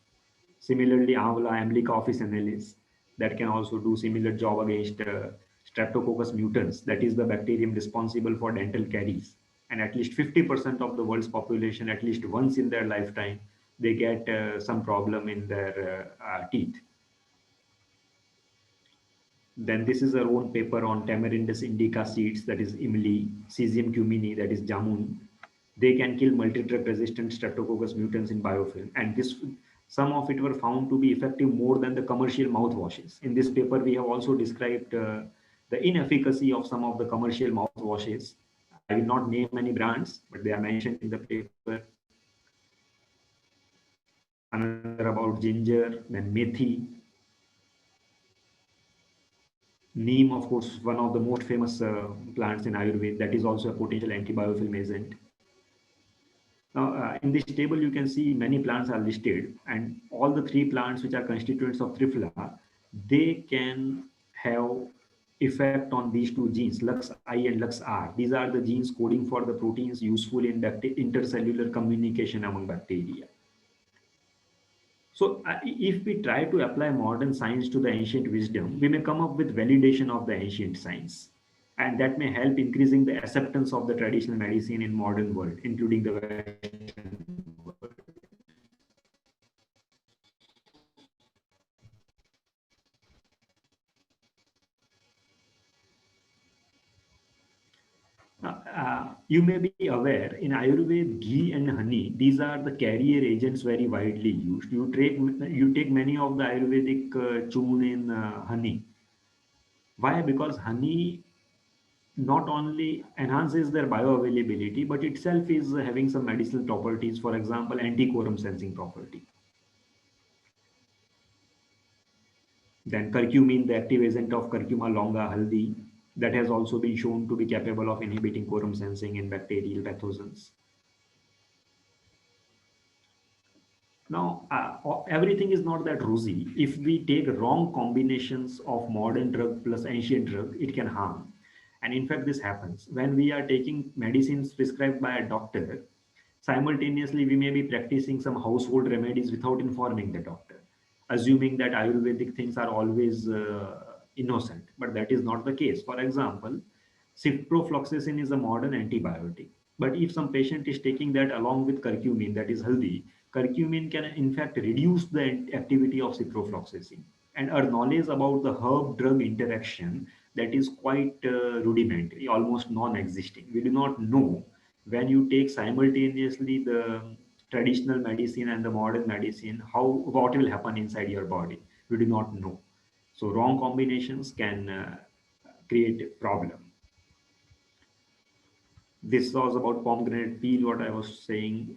Similarly, Amla, Amblica officinalis, that can also do similar job against Streptococcus mutans, that is the bacterium responsible for dental caries. And at least 50% of the world's population, at least once in their lifetime, they get some problem in their teeth. Then this is our own paper on Tamarindus indica seeds, that is Imli, Cesium cumini, that is Jamun. They can kill multi-drug resistant Streptococcus mutans in biofilm. And this, some of it were found to be effective more than the commercial mouthwashes. In this paper, we have also described the inefficacy of some of the commercial mouthwashes. I will not name any brands, but they are mentioned in the paper. Another about ginger, then methi. Neem, of course, one of the most famous plants in Ayurveda, that is also a potential anti-biofilm agent. Now, in this table, you can see many plants are listed, and all the 3 plants which are constituents of Triphala, they can have effect on these 2 genes, LuxI and LuxR. These are the genes coding for the proteins useful in intercellular communication among bacteria. So if we try to apply modern science to the ancient wisdom, we may come up with validation of the ancient science. And that may help increasing the acceptance of the traditional medicine in modern world, including the Western world. You may be aware in Ayurveda, ghee and honey, these are the carrier agents very widely used. You take many of the Ayurvedic churn in honey. Why? Because honey not only enhances their bioavailability, but itself is having some medicinal properties, for example, anti-quorum sensing property. Then curcumin, the active agent of Curcuma longa haldi, that has also been shown to be capable of inhibiting quorum sensing in bacterial pathogens. Now, everything is not that rosy. If we take wrong combinations of modern drug plus ancient drug, it can harm. And in fact, this happens when we are taking medicines prescribed by a doctor. Simultaneously, we may be practicing some household remedies without informing the doctor, assuming that Ayurvedic things are always innocent. But that is not the case. For example, ciprofloxacin is a modern antibiotic. But if some patient is taking that along with curcumin, that is healthy, curcumin can in fact reduce the activity of ciprofloxacin. And our knowledge about the herb-drug interaction, that is quite rudimentary, almost non-existing. We do not know when you take simultaneously the traditional medicine and the modern medicine, what will happen inside your body. We do not know. So wrong combinations can create a problem. This was about pomegranate peel, what I was saying.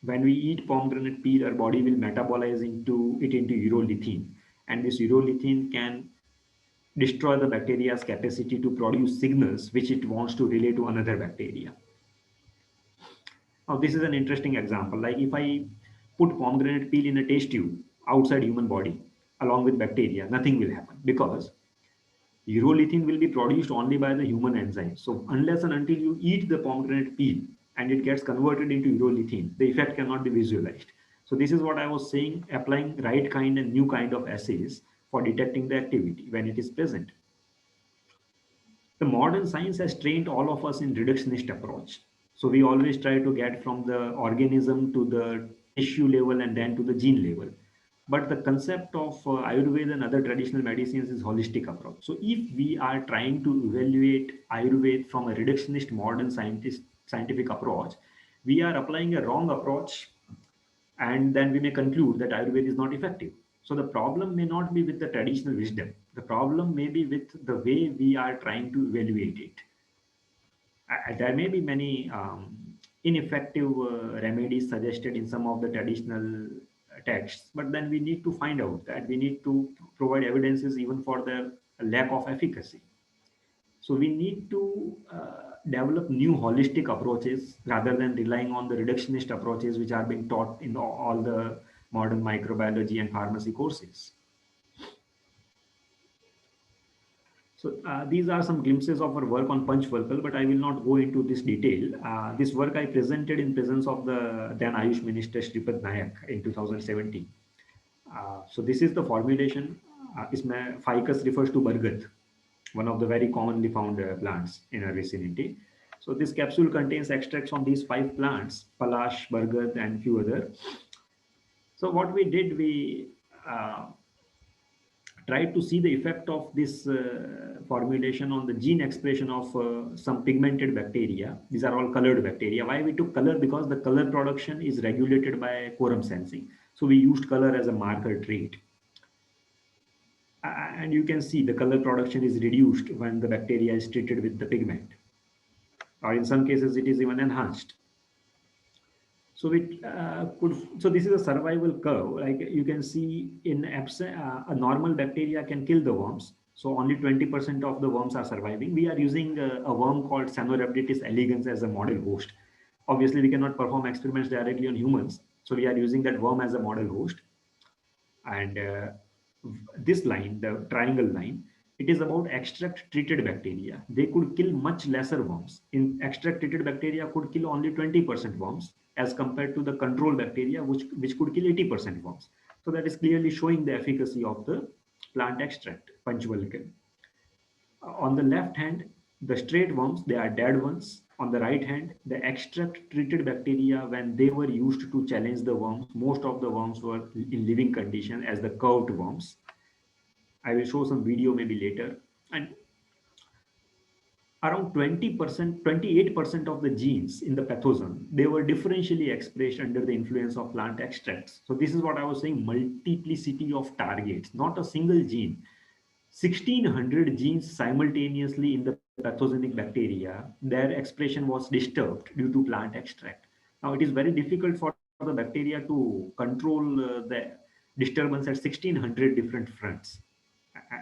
When we eat pomegranate peel, our body will metabolize into urolithin. And this urolithin can destroy the bacteria's capacity to produce signals which it wants to relay to another bacteria. Now, this is an interesting example. Like if I put pomegranate peel in a test tube outside human body along with bacteria, nothing will happen because urolithin will be produced only by the human enzyme. So unless and until you eat the pomegranate peel and it gets converted into urolithin, the effect cannot be visualized. So this is what I was saying, applying right kind and new kind of assays for detecting the activity when it is present. The modern science has trained all of us in reductionist approach. So we always try to get from the organism to the tissue level and then to the gene level. But the concept of Ayurveda and other traditional medicines is holistic approach. So if we are trying to evaluate Ayurveda from a reductionist modern scientific approach, we are applying a wrong approach, and then we may conclude that Ayurveda is not effective. So the problem may not be with the traditional wisdom. The problem may be with the way we are trying to evaluate it. There may be many ineffective remedies suggested in some of the traditional texts, but then we need to find out that we need to provide evidences even for the lack of efficacy. So we need to develop new holistic approaches rather than relying on the reductionist approaches which are being taught in all the modern microbiology and pharmacy courses. So these are some glimpses of our work on Panchvalkal, but I will not go into this detail. This work I presented in presence of the then Ayush Minister Shripad Nayak in 2017. So this is the formulation. Ficus refers to Bargat, one of the very commonly found plants in our vicinity. So this capsule contains extracts from these 5 plants, Palash, Bargat, and few other. So what we did, we tried to see the effect of this formulation on the gene expression of some pigmented bacteria. These are all colored bacteria. Why we took color? Because the color production is regulated by quorum sensing. So we used color as a marker trait. And you can see the color production is reduced when the bacteria is treated with the pigment. Or in some cases, it is even enhanced. So so this is a survival curve. Like you can see in a normal bacteria can kill the worms. So only 20% of the worms are surviving. We are using a worm called Caenorhabditis elegans as a model host. Obviously, we cannot perform experiments directly on humans. So we are using that worm as a model host. And this line, the triangle line, it is about extract treated bacteria. They could kill much lesser worms. In extract treated bacteria could kill only 20% worms as compared to the control bacteria, which could kill 80% worms. So that is clearly showing the efficacy of the plant extract, Panchvalkal. On the left hand, the straight worms, they are dead ones. On the right hand, the extract treated bacteria, when they were used to challenge the worms, most of the worms were in living condition as the curved worms. I will show some video maybe later. And around 20%, 28% of the genes in the pathogen, they were differentially expressed under the influence of plant extracts. So this is what I was saying, multiplicity of targets, not a single gene. 1600 genes simultaneously in the pathogenic bacteria, their expression was disturbed due to plant extract. Now it is very difficult for the bacteria to control the disturbance at 1600 different fronts.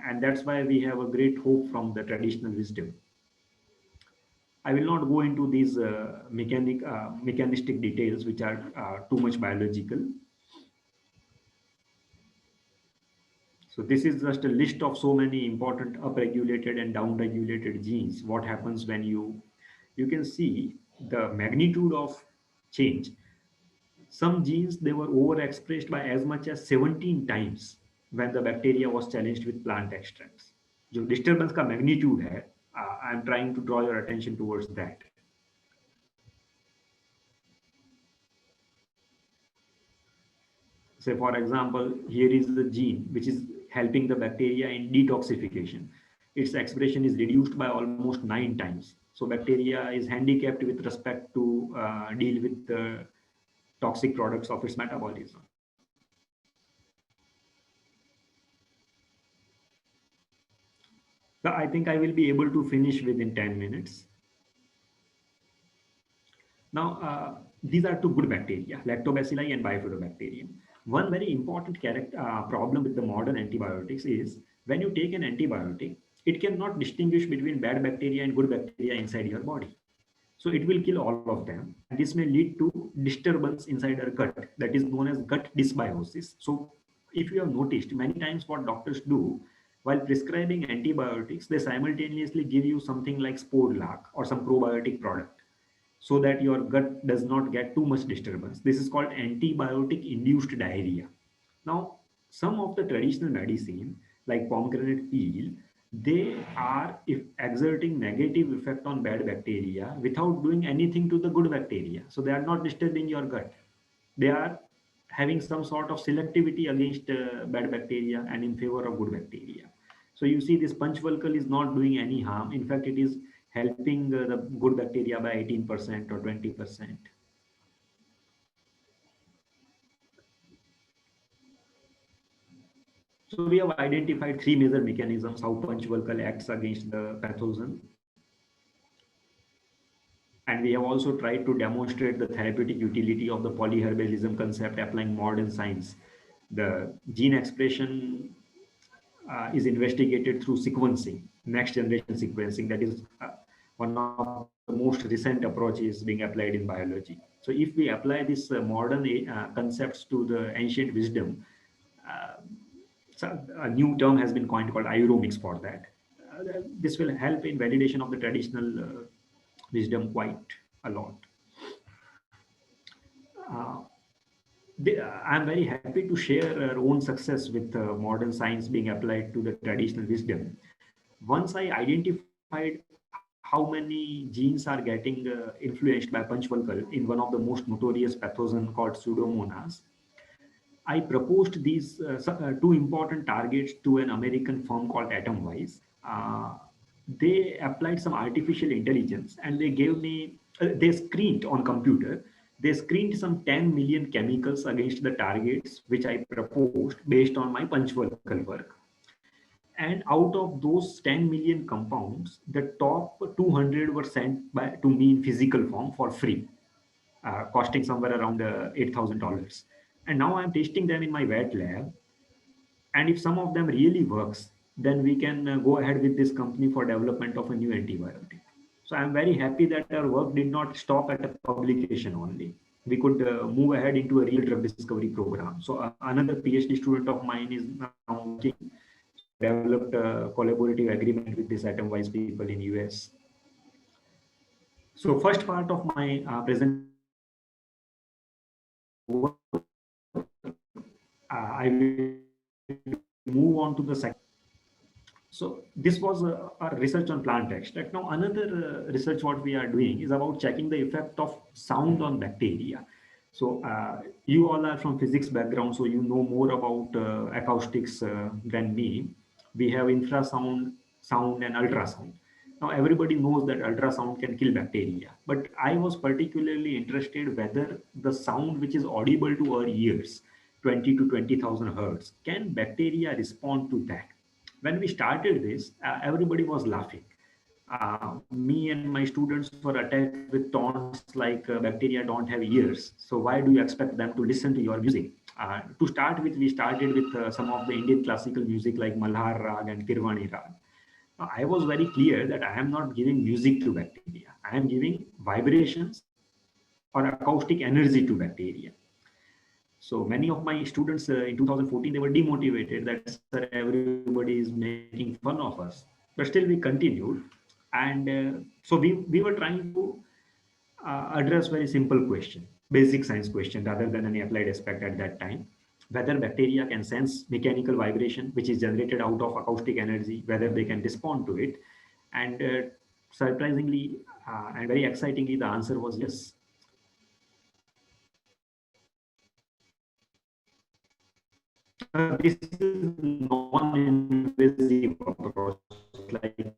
And that's why we have a great hope from the traditional wisdom. I will not go into these mechanistic details, which are too much biological. So this is just a list of so many important upregulated and downregulated genes. What happens when you can see the magnitude of change. Some genes, they were overexpressed by as much as 17 times when the bacteria was challenged with plant extracts. जो disturbance का magnitude है, I'm trying to draw your attention towards that. Say for example, here is the gene which is helping the bacteria in detoxification. Its expression is reduced by almost 9 times. So bacteria is handicapped with respect to deal with the toxic products of its metabolism. So I think I will be able to finish within 10 minutes. Now, these are two good bacteria, Lactobacilli and Bifidobacterium. One very important problem with the modern antibiotics is when you take an antibiotic, it cannot distinguish between bad bacteria and good bacteria inside your body. So it will kill all of them. And this may lead to disturbance inside our gut that is known as gut dysbiosis. So if you have noticed, many times what doctors do while prescribing antibiotics, they simultaneously give you something like Sporlac or some probiotic product so that your gut does not get too much disturbance. This is called antibiotic induced diarrhea. Now, some of the traditional medicine like pomegranate peel, they are exerting negative effect on bad bacteria without doing anything to the good bacteria. So they are not disturbing your gut. They are having some sort of selectivity against bad bacteria and in favor of good bacteria. So you see this Panchvalkal is not doing any harm. In fact, it is helping the good bacteria by 18% or 20%. So we have identified 3 major mechanisms how Panchvalkal acts against the pathogen. And we have also tried to demonstrate the therapeutic utility of the polyherbalism concept applying modern science. The gene expression is investigated through sequencing, next generation sequencing. That is one of the most recent approaches being applied in biology. So if we apply this modern concepts to the ancient wisdom, so a new term has been coined called Ayuromics for that. This will help in validation of the traditional wisdom quite a lot. I'm very happy to share our own success with modern science being applied to the traditional wisdom. Once I identified how many genes are getting influenced by Panchvalkal in one of the most notorious pathogen called Pseudomonas, I proposed these two important targets to an American firm called Atomwise. They applied some artificial intelligence and they gave me, they screened on computer, they screened some 10 million chemicals against the targets which I proposed based on my Panchvalkal work. And out of those 10 million compounds, the top 200 were sent to me in physical form for free, costing somewhere around $8,000. And now I'm testing them in my wet lab. And if some of them really works, then we can go ahead with this company for development of a new antibiotic. So I'm very happy that our work did not stop at a publication only. We could move ahead into a real drug discovery program. So another PhD student of mine is now working, developed a collaborative agreement with this Atomwise people in US. So first part of my presentation, I will move on to the second. So this was our research on plant extract. Now another research what we are doing is about checking the effect of sound on bacteria. So you all are from physics background, so you know more about acoustics than me. We have infrasound, sound and ultrasound. Now everybody knows that ultrasound can kill bacteria, but I was particularly interested whether the sound which is audible to our ears, 20 to 20,000 hertz, can bacteria respond to that? When we started this, everybody was laughing. Me and my students were attacked with taunts like bacteria don't have ears, so why do you expect them to listen to your music? To start with, we started with some of the Indian classical music like Malhar Rag and Kirwani Rag. I was very clear that I am not giving music to bacteria. I am giving vibrations or acoustic energy to bacteria. So many of my students in 2014, they were demotivated that, sir, everybody is making fun of us. But still we continued. And so we were trying to address very simple question, basic science question, rather than any applied aspect at that time. Whether bacteria can sense mechanical vibration, which is generated out of acoustic energy, whether they can respond to it. And surprisingly and very excitingly, the answer was yes. This is non-invasive approach. Like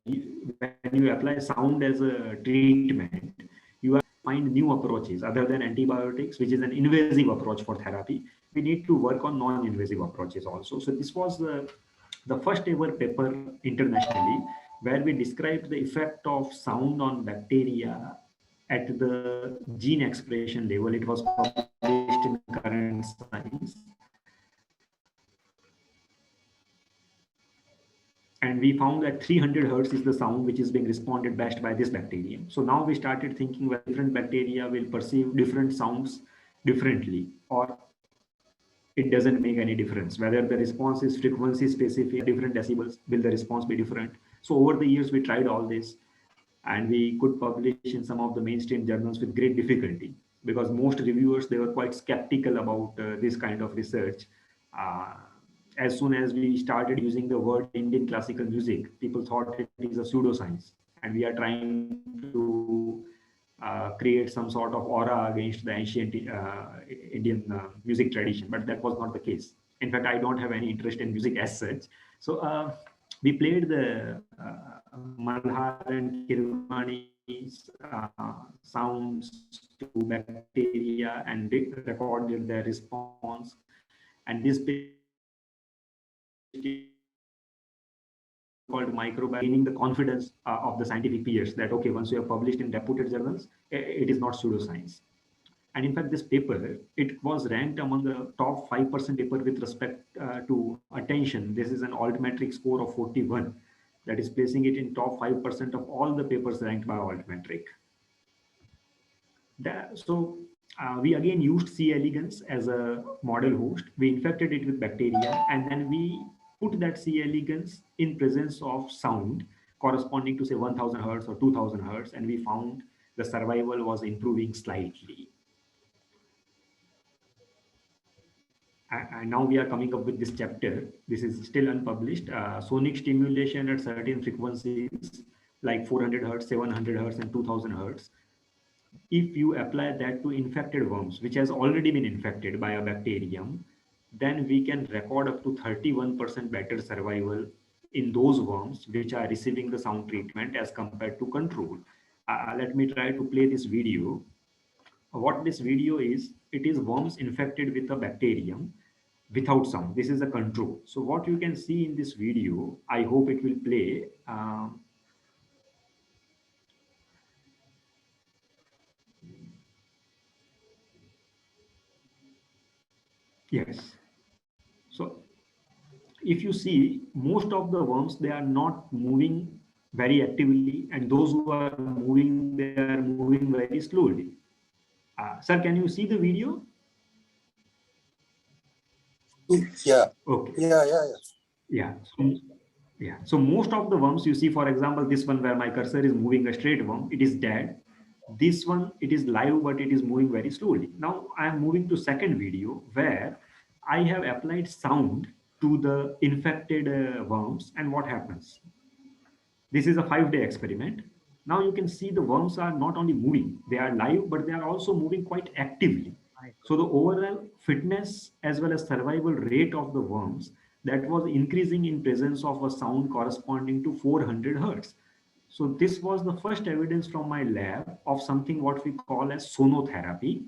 when you apply sound as a treatment, you are find new approaches other than antibiotics, which is an invasive approach for therapy. We need to work on non-invasive approaches also. So this was the first ever paper internationally where we described the effect of sound on bacteria at the gene expression level. It was published in Current Science. And we found that 300 hertz is the sound which is being responded best by this bacterium. So now we started thinking whether different bacteria will perceive different sounds differently, or it doesn't make any difference. Whether the response is frequency specific, different decibels, will the response be different? So over the years, we tried all this, and we could publish in some of the mainstream journals with great difficulty, because most reviewers, they were quite skeptical about this kind of research. As soon as we started using the word Indian classical music, people thought it is a pseudoscience, and we are trying to create some sort of aura against the ancient Indian music tradition, but that was not the case. In fact, I don't have any interest in music as such. So we played the Malhar and Kirwani sounds to bacteria and recorded their response. And this called microbiome, gaining the confidence of the scientific peers that, okay, once you have published in reputed journals, it is not pseudoscience. And in fact, this paper, it was ranked among the top 5% paper with respect to attention. This is an altmetric score of 41, that is placing it in top 5% of all the papers ranked by altmetric. So we again used C. elegans as a model host. We infected it with bacteria, and then we put that C. elegans in presence of sound corresponding to say 1000 hertz or 2000 hertz, and we found the survival was improving slightly. And now we are coming up with this chapter. This is still unpublished. Sonic stimulation at certain frequencies like 400 hertz, 700 hertz, and 2000 hertz. If you apply that to infected worms, which has already been infected by a bacterium, then we can record up to 31% better survival in those worms which are receiving the sound treatment as compared to control. Let me try to play this video. What this video is, it is worms infected with a bacterium without sound. This is a control. So what you can see in this video, I hope it will play. Yes. So if you see, most of the worms, they are not moving very actively, and those who are moving, they are moving very slowly. Sir, can you see the video? Yeah. Okay. Yeah. So most of the worms you see, for example, this one where my cursor is moving, a straight worm, it is dead. This one, it is live, but it is moving very slowly. Now I am moving to second video where I have applied sound to the infected worms, and what happens? This is a 5-day experiment. Now you can see the worms are not only moving, they are live, but they are also moving quite actively. So the overall fitness as well as survival rate of the worms, that was increasing in presence of a sound corresponding to 400 hertz. So this was the first evidence from my lab of something what we call as sonotherapy,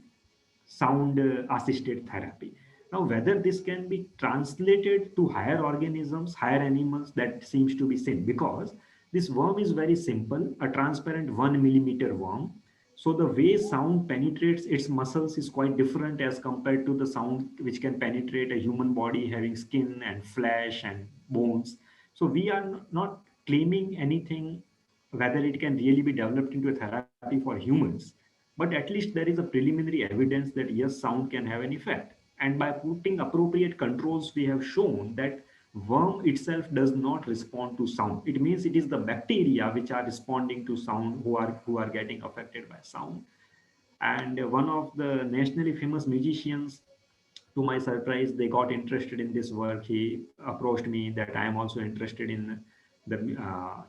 sound assisted therapy. Now, whether this can be translated to higher organisms, higher animals, that seems to be seen, because this worm is very simple, a transparent 1 millimeter worm. So the way sound penetrates its muscles is quite different as compared to the sound which can penetrate a human body having skin and flesh and bones. So we are not claiming anything, whether it can really be developed into a therapy for humans, but at least there is a preliminary evidence that yes, sound can have an effect. And by putting appropriate controls, we have shown that worm itself does not respond to sound. It means it is the bacteria which are responding to sound who are getting affected by sound. And one of the nationally famous musicians, to my surprise, they got interested in this work. He approached me that I am also interested in the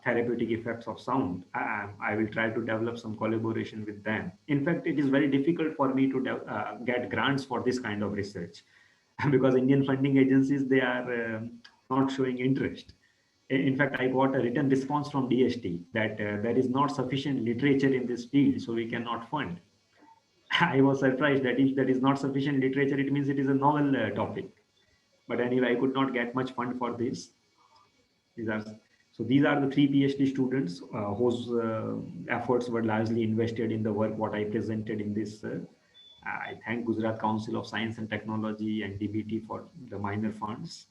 therapeutic effects of sound. I will try to develop some collaboration with them. In fact, it is very difficult for me to get grants for this kind of research because Indian funding agencies, they are not showing interest. In fact, I got a written response from DST that there is not sufficient literature in this field, so we cannot fund. I was surprised that if there is not sufficient literature, it means it is a novel topic. But anyway, I could not get much fund for this. These are the 3 PhD students whose efforts were largely invested in the work what I presented in this. I thank Gujarat Council of Science and Technology and DBT for the minor funds.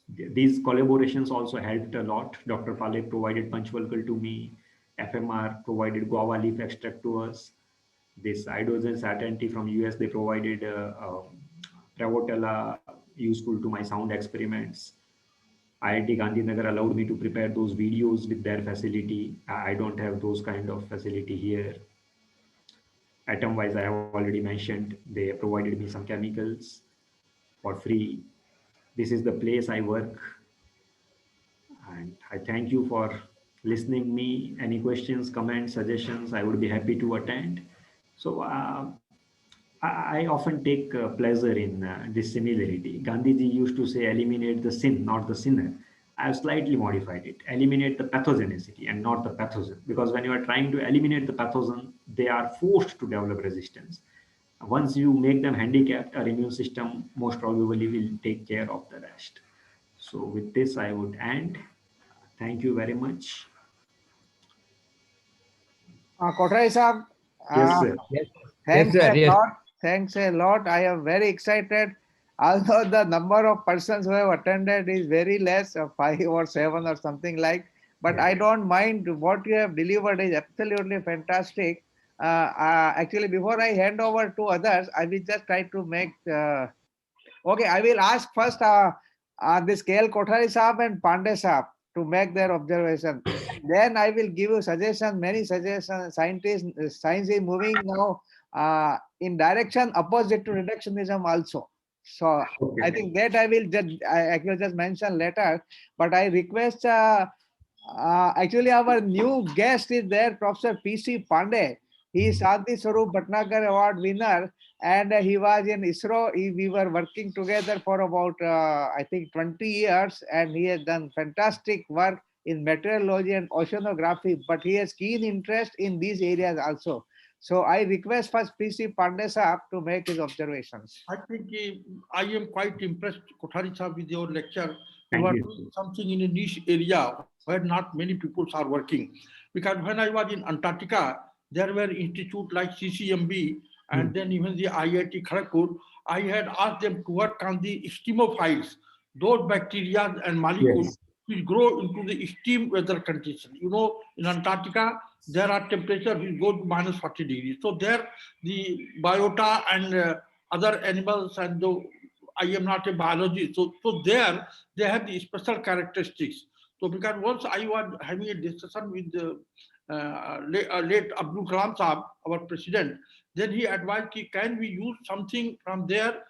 These collaborations also helped a lot. Dr. Palek provided Panchvalkal to me. FMR provided guava leaf extract to us. This Idogen Satanti from US, they provided Pravotella useful to my sound experiments. IIT Gandhinagar allowed me to prepare those videos with their facility. I don't have those kind of facility here. Atomwise, I have already mentioned, they provided me some chemicals for free. This is the place I work. And I thank you for listening me. Any questions, comments, suggestions, I would be happy to attend. So I often take pleasure in this similarity. Gandhiji used to say, eliminate the sin, not the sinner. I have slightly modified it. Eliminate the pathogenicity and not the pathogen. Because when you are trying to eliminate the pathogen, they are forced to develop resistance. Once you make them handicapped, our immune system most probably will take care of the rest. So with this, I would end. Thank you very much. Kothari Sahab, Yes, sir. thanks Yes, sir, a yes. lot. Thanks a lot. I am very excited. Although the number of persons who have attended is very less, 5 or 7 or something like, but I don't mind. What you have delivered is absolutely fantastic. Actually, before I hand over to others, I will just try to make. Okay, I will ask first this KL Kothari Sahab and Pandey Sahab to make their observation. Then I will give you suggestions, many suggestions. Science is moving now in direction opposite to reductionism also. So Okay. I think that I will just mention later. But I request actually our new guest is there, Professor P.C. Pandey. He is Shanti Swarup Bhatnagar Award winner, and he was in ISRO. We were working together for about I think 20 years, and he has done fantastic work in meteorology and oceanography. But he has keen interest in these areas also. So I request first P.C. Pandey Sahab to make his observations. I think I am quite impressed, Kothari Sahab, with your lecture. Thank You are you. doing something in a niche area where not many people are working. Because when I was in Antarctica, there were institutes like CCMB and then even the IIT Kharagpur. I had asked them to work on the extremophiles, those bacteria and molecules Yes. which grow into the extreme weather conditions. You know, in Antarctica, there are temperatures which go to minus 40 degrees. So there, the biota and other animals, and though I am not a biologist, so there they have the special characteristics. So because once I was having a discussion with the late Abdul Kalam Saab, our president, then he advised, can we use something from there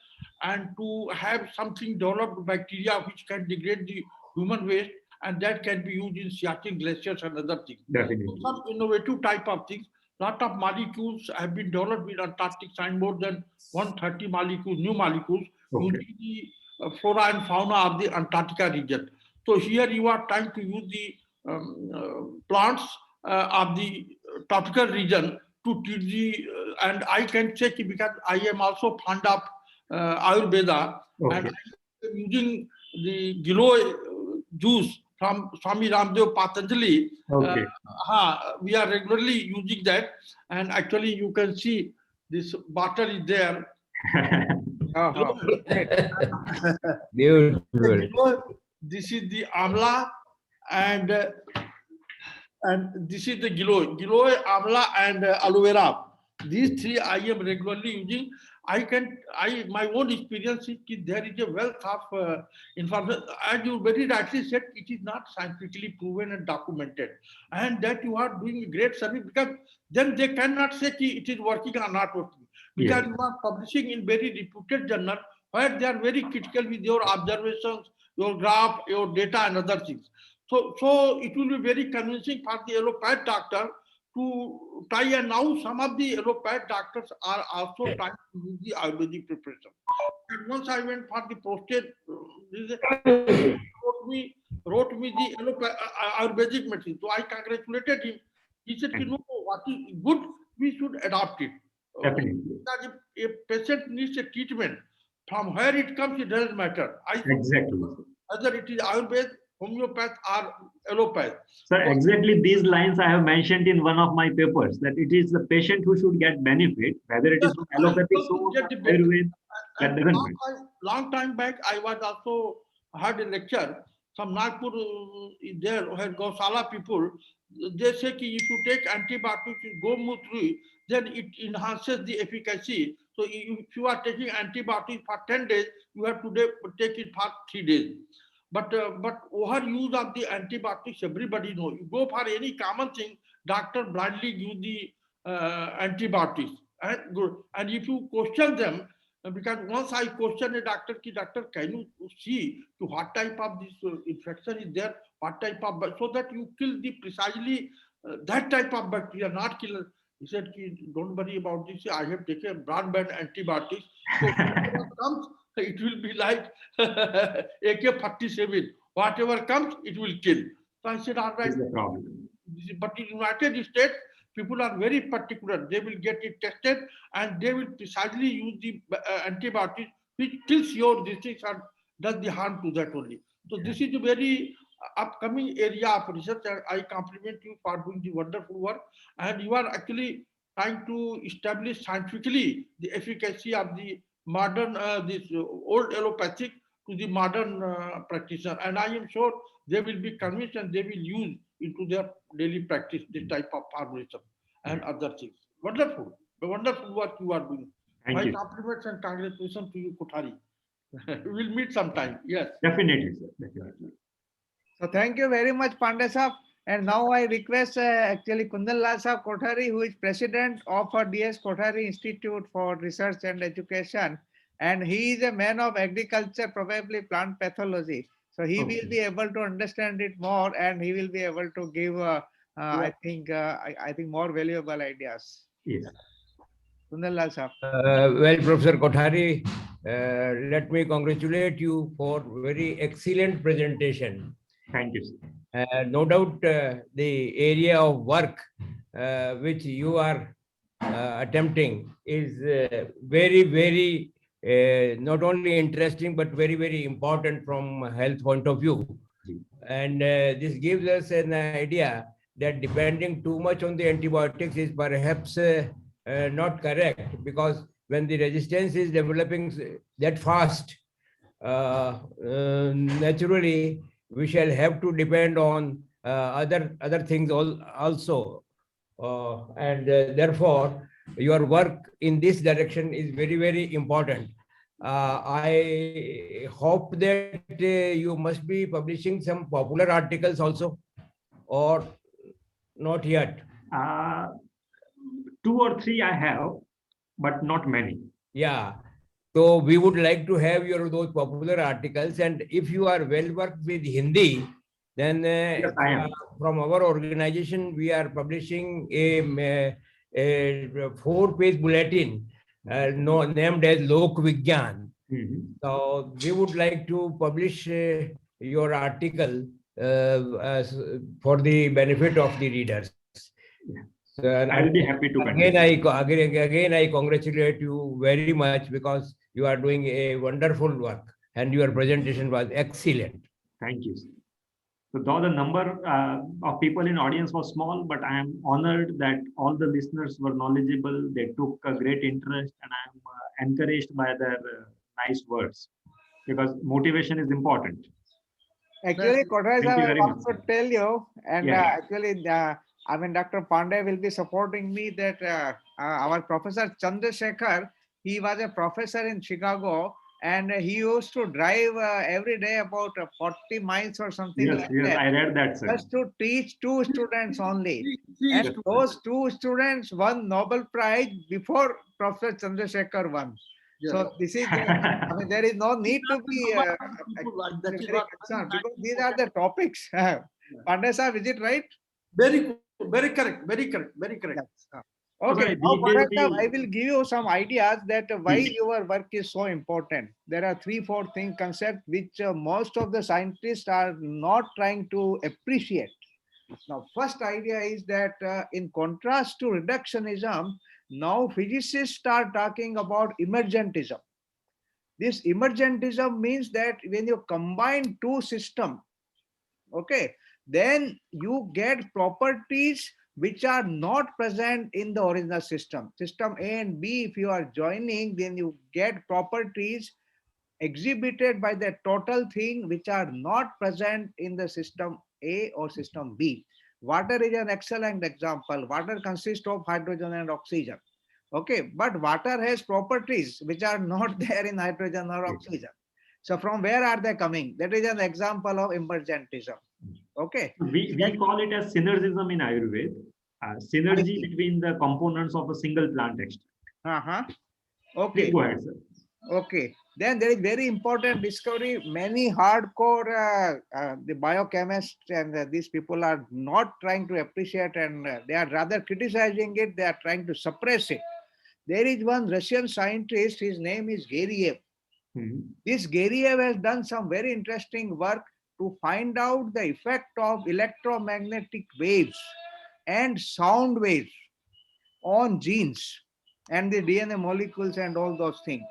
and to have something developed bacteria which can degrade the human waste, and that can be used in Siachen glaciers and other things. Definitely. So some innovative type of things. Lot of molecules have been developed with Antarctic science, more than 130 molecules, new molecules, Okay. using the flora and fauna of the Antarctica region. So here you are trying to use the plants of the tropical region to treat the, and I can check it because I am also fond of Ayurveda, Okay. and I am using the Giloy juice from Swami Ramdev Patanjali. Okay. We are regularly using that, and actually you can see this bottle is there. Beautiful. This is the amla, and this is the giloy, amla, and aloe vera. These three I am regularly using. my own experience is that there is a wealth of information. As you very rightly said, it is not scientifically proven and documented, and that you are doing a great service, because then they cannot say ki it is working or not working, because Yes. you are publishing in very reputed journal where they are very critical with your observations, your graph, your data, and other things. So it will be very convincing for the allopathic doctor to try, and now some of the allopathic doctors are also trying to use the Ayurvedic preparation. And once I went for the prostate, wrote me the Ayurvedic medicine. So I congratulated him. He said, you know, what is good, we should adopt it. Definitely. Because if a patient needs a treatment, from where it comes, it doesn't matter. Exactly. Whether it is Ayurveda, homeopath, or allopath. Sir, exactly these lines I have mentioned in one of my papers, that it is the patient who should get benefit, whether it is from allopathic source or Ayurveda, that doesn't matter. Long time back, I was also had a lecture. Some Nagpur there where Gosala people, they say ki if you take antibiotics in Gomutri, then it enhances the efficacy. So if you are taking antibiotics for 10 days, you have to take it for 3 days. But overuse of the antibiotics, everybody knows. You go for any common thing, doctor blindly give the antibiotics. And if you question them, because once I questioned a doctor, ki doctor, can you see to what type of this infection is there, what type of, so that you kill the precisely that type of bacteria, not kill. He said, don't worry about this. I have taken broadband antibiotics. So whatever comes, it will be like AK-47. Whatever comes, it will kill. So I said, all right. This is the problem. But in United States, people are very particular. They will get it tested and they will precisely use the antibiotics which kills your disease and does the harm to that only. So this is a very upcoming area of research. I compliment you for doing the wonderful work, and you are actually trying to establish scientifically the efficacy of the modern, this old allopathic to the modern practitioner. And I am sure they will be convinced and they will use into their daily practice this type of formulation and other things. Wonderful, the wonderful work you are doing. Thank My you. compliments and congratulations to you, Kothari. We will meet sometime. Yes. Definitely, sir. Definitely. So thank you very much, Pandey Sahab. And now I request actually Kundan Lal Sahab Kothari, who is president of DS Kothari Institute for Research and Education. And he is a man of agriculture, probably plant pathology. So he will be able to understand it more, and he will be able to give, I think more valuable ideas. Yes. Kundan Lal Sahab. Well, Professor Kothari, let me congratulate you for very excellent presentation. Thank you, sir. No doubt the area of work which you are attempting is very, very not only interesting, but very, very important from a health point of view. And this gives us an idea that depending too much on the antibiotics is perhaps not correct, because when the resistance is developing that fast, naturally we shall have to depend on other things also. And therefore, your work in this direction is very, very important. I hope that you must be publishing some popular articles also, or not yet? 2 or 3 I have, but not many. Yeah. So we would like to have those popular articles, and if you are well versed with Hindi, then Yes, I am. from our organization we are publishing a 4-page bulletin named as Lok Vigyan. So we would like to publish your article for the benefit of the readers. So, I will be happy to. Again, I congratulate you very much, because you are doing a wonderful work and your presentation was excellent. Thank you. So though the number of people in audience was small, but I am honored that all the listeners were knowledgeable. They took a great interest, and I am encouraged by their nice words, because motivation is important. Actually, Kothari Thank you sir, I very will also much. tell you, and Yeah. actually, I mean, Dr. Pandey will be supporting me that our Professor Chandrasekhar, He was a professor in Chicago, and he used to drive every day about 40 miles or something Yes, like yes, that, I read that, sir. just to teach 2 students only. See, And those 2 students won Nobel Prize before Professor Chandrasekhar won. yes. So this is, I mean, there is no need to be That is very what- concerned, because these are the topics. Pandey sir, is it right? Very good, very correct, very correct, very correct. Yes. So, Okay, sir, now these days Pandey sir, I the- will give you some ideas that why Hmm. your work is so important. There are 3-4 thing concept which most of the scientists are not trying to appreciate. Now, first idea is that in contrast to reductionism, now physicists are talking about emergentism. This emergentism means that when you combine 2 systems, okay, then you get properties which are not present in the original system. System A and B, if you are joining, then you get properties exhibited by the total thing which are not present in the system A or system B. Water is an excellent example. Water consists of hydrogen and oxygen. Okay, but water has properties which are not there in hydrogen or oxygen. So from where are they coming? That is an example of emergentism. Okay. we call it as synergism in Ayurveda. Synergy see. between the components of a single plant extract. Uh-huh. Please Okay. go ahead, sir. Okay. Then there is very important discovery. Many hardcore the biochemists and these people are not trying to appreciate, and they are rather criticizing it. They are trying to suppress it. There is one Russian scientist. His name is Geriev. Mhm. This Geriev has done some very interesting work to find out the effect of electromagnetic waves and sound waves on genes and the DNA molecules and all those things.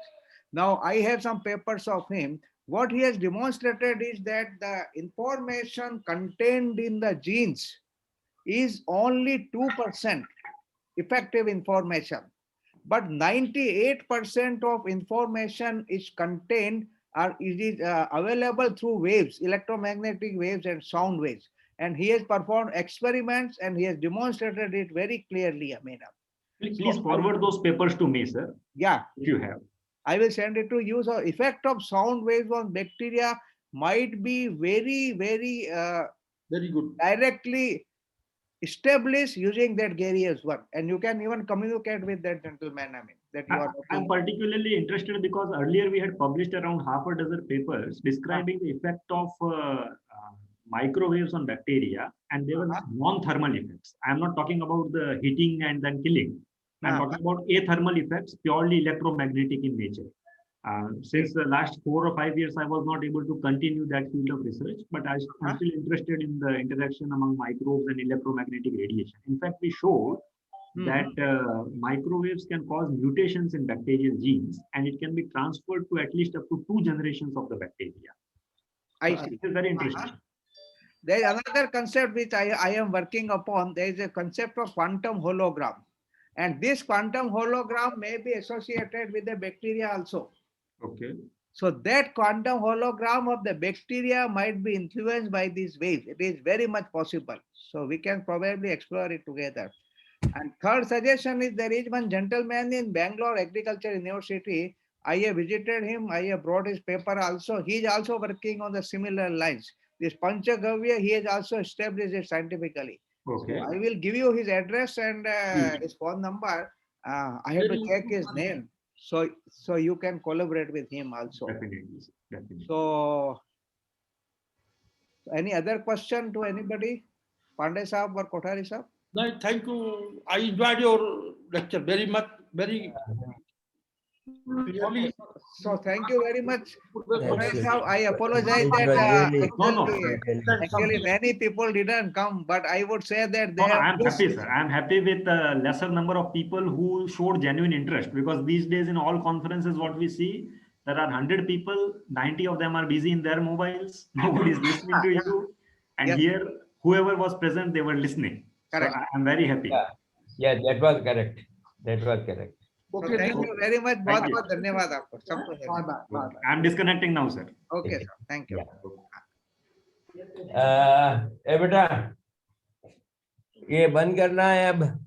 Now, I have some papers of him. What he has demonstrated is that the information contained in the genes is only 2% effective information, but 98% of information is contained or is available through waves, electromagnetic waves and sound waves. And he has performed experiments and he has demonstrated it very clearly, Amina. Please forward those papers to me, sir, Yeah, if you have. I will send it to you. So effect of sound waves on bacteria might be very, very Very good. directly established using that Garius work. And you can even communicate with that gentleman, I mean, that you are I'm looking. particularly interested because earlier we had published around half a dozen papers describing the effect of microwaves on bacteria, and they were non-thermal effects. I'm not talking about the heating and then killing. I'm talking about athermal effects, purely electromagnetic in nature. Since the last 4 or 5 years, I was not able to continue that field of research, but I'm still interested in the interaction among microbes and electromagnetic radiation. In fact, we showed that microwaves can cause mutations in bacterial genes, and it can be transferred to at least up to 2 generations of the bacteria. I So see. it is very interesting. There is another concept which I am working upon. There is a concept of quantum hologram. And this quantum hologram may be associated with the bacteria also. Okay. So that quantum hologram of the bacteria might be influenced by these waves. It is very much possible. So we can probably explore it together. And third suggestion is there is one gentleman in Bangalore Agriculture University. I have visited him. I have brought his paper also. He is also working on the similar lines. This Panchagavya, he has also established it scientifically. Okay. So I will give you his address and his phone number. I have to check his name. So you can collaborate with him also. Definitely. Definitely. So any other question to anybody? Pandey Saab or Kothari Saab? No, thank you. I enjoyed your lecture very much. Very clearly. So thank you very much. That's it. I apologize It that was really- actually many people didn't come, but I would say that they No, have I'm happy, sir. I'm happy with a lesser number of people who showed genuine interest, because these days in all conferences, what we see, there are 100 people, 90 of them are busy in their mobiles. Nobody is listening to you. And Yes. here, whoever was present, they were listening. Correct. So I'm very happy. Yeah, that was correct. That was correct. So Okay, thank you very much. Thank बहुत you. बहुत धन्यवाद आपको सबको Bye bye. Bye bye. I'm disconnecting now, sir. Okay sir, thank you. ए बेटा ये बंद करना है अब।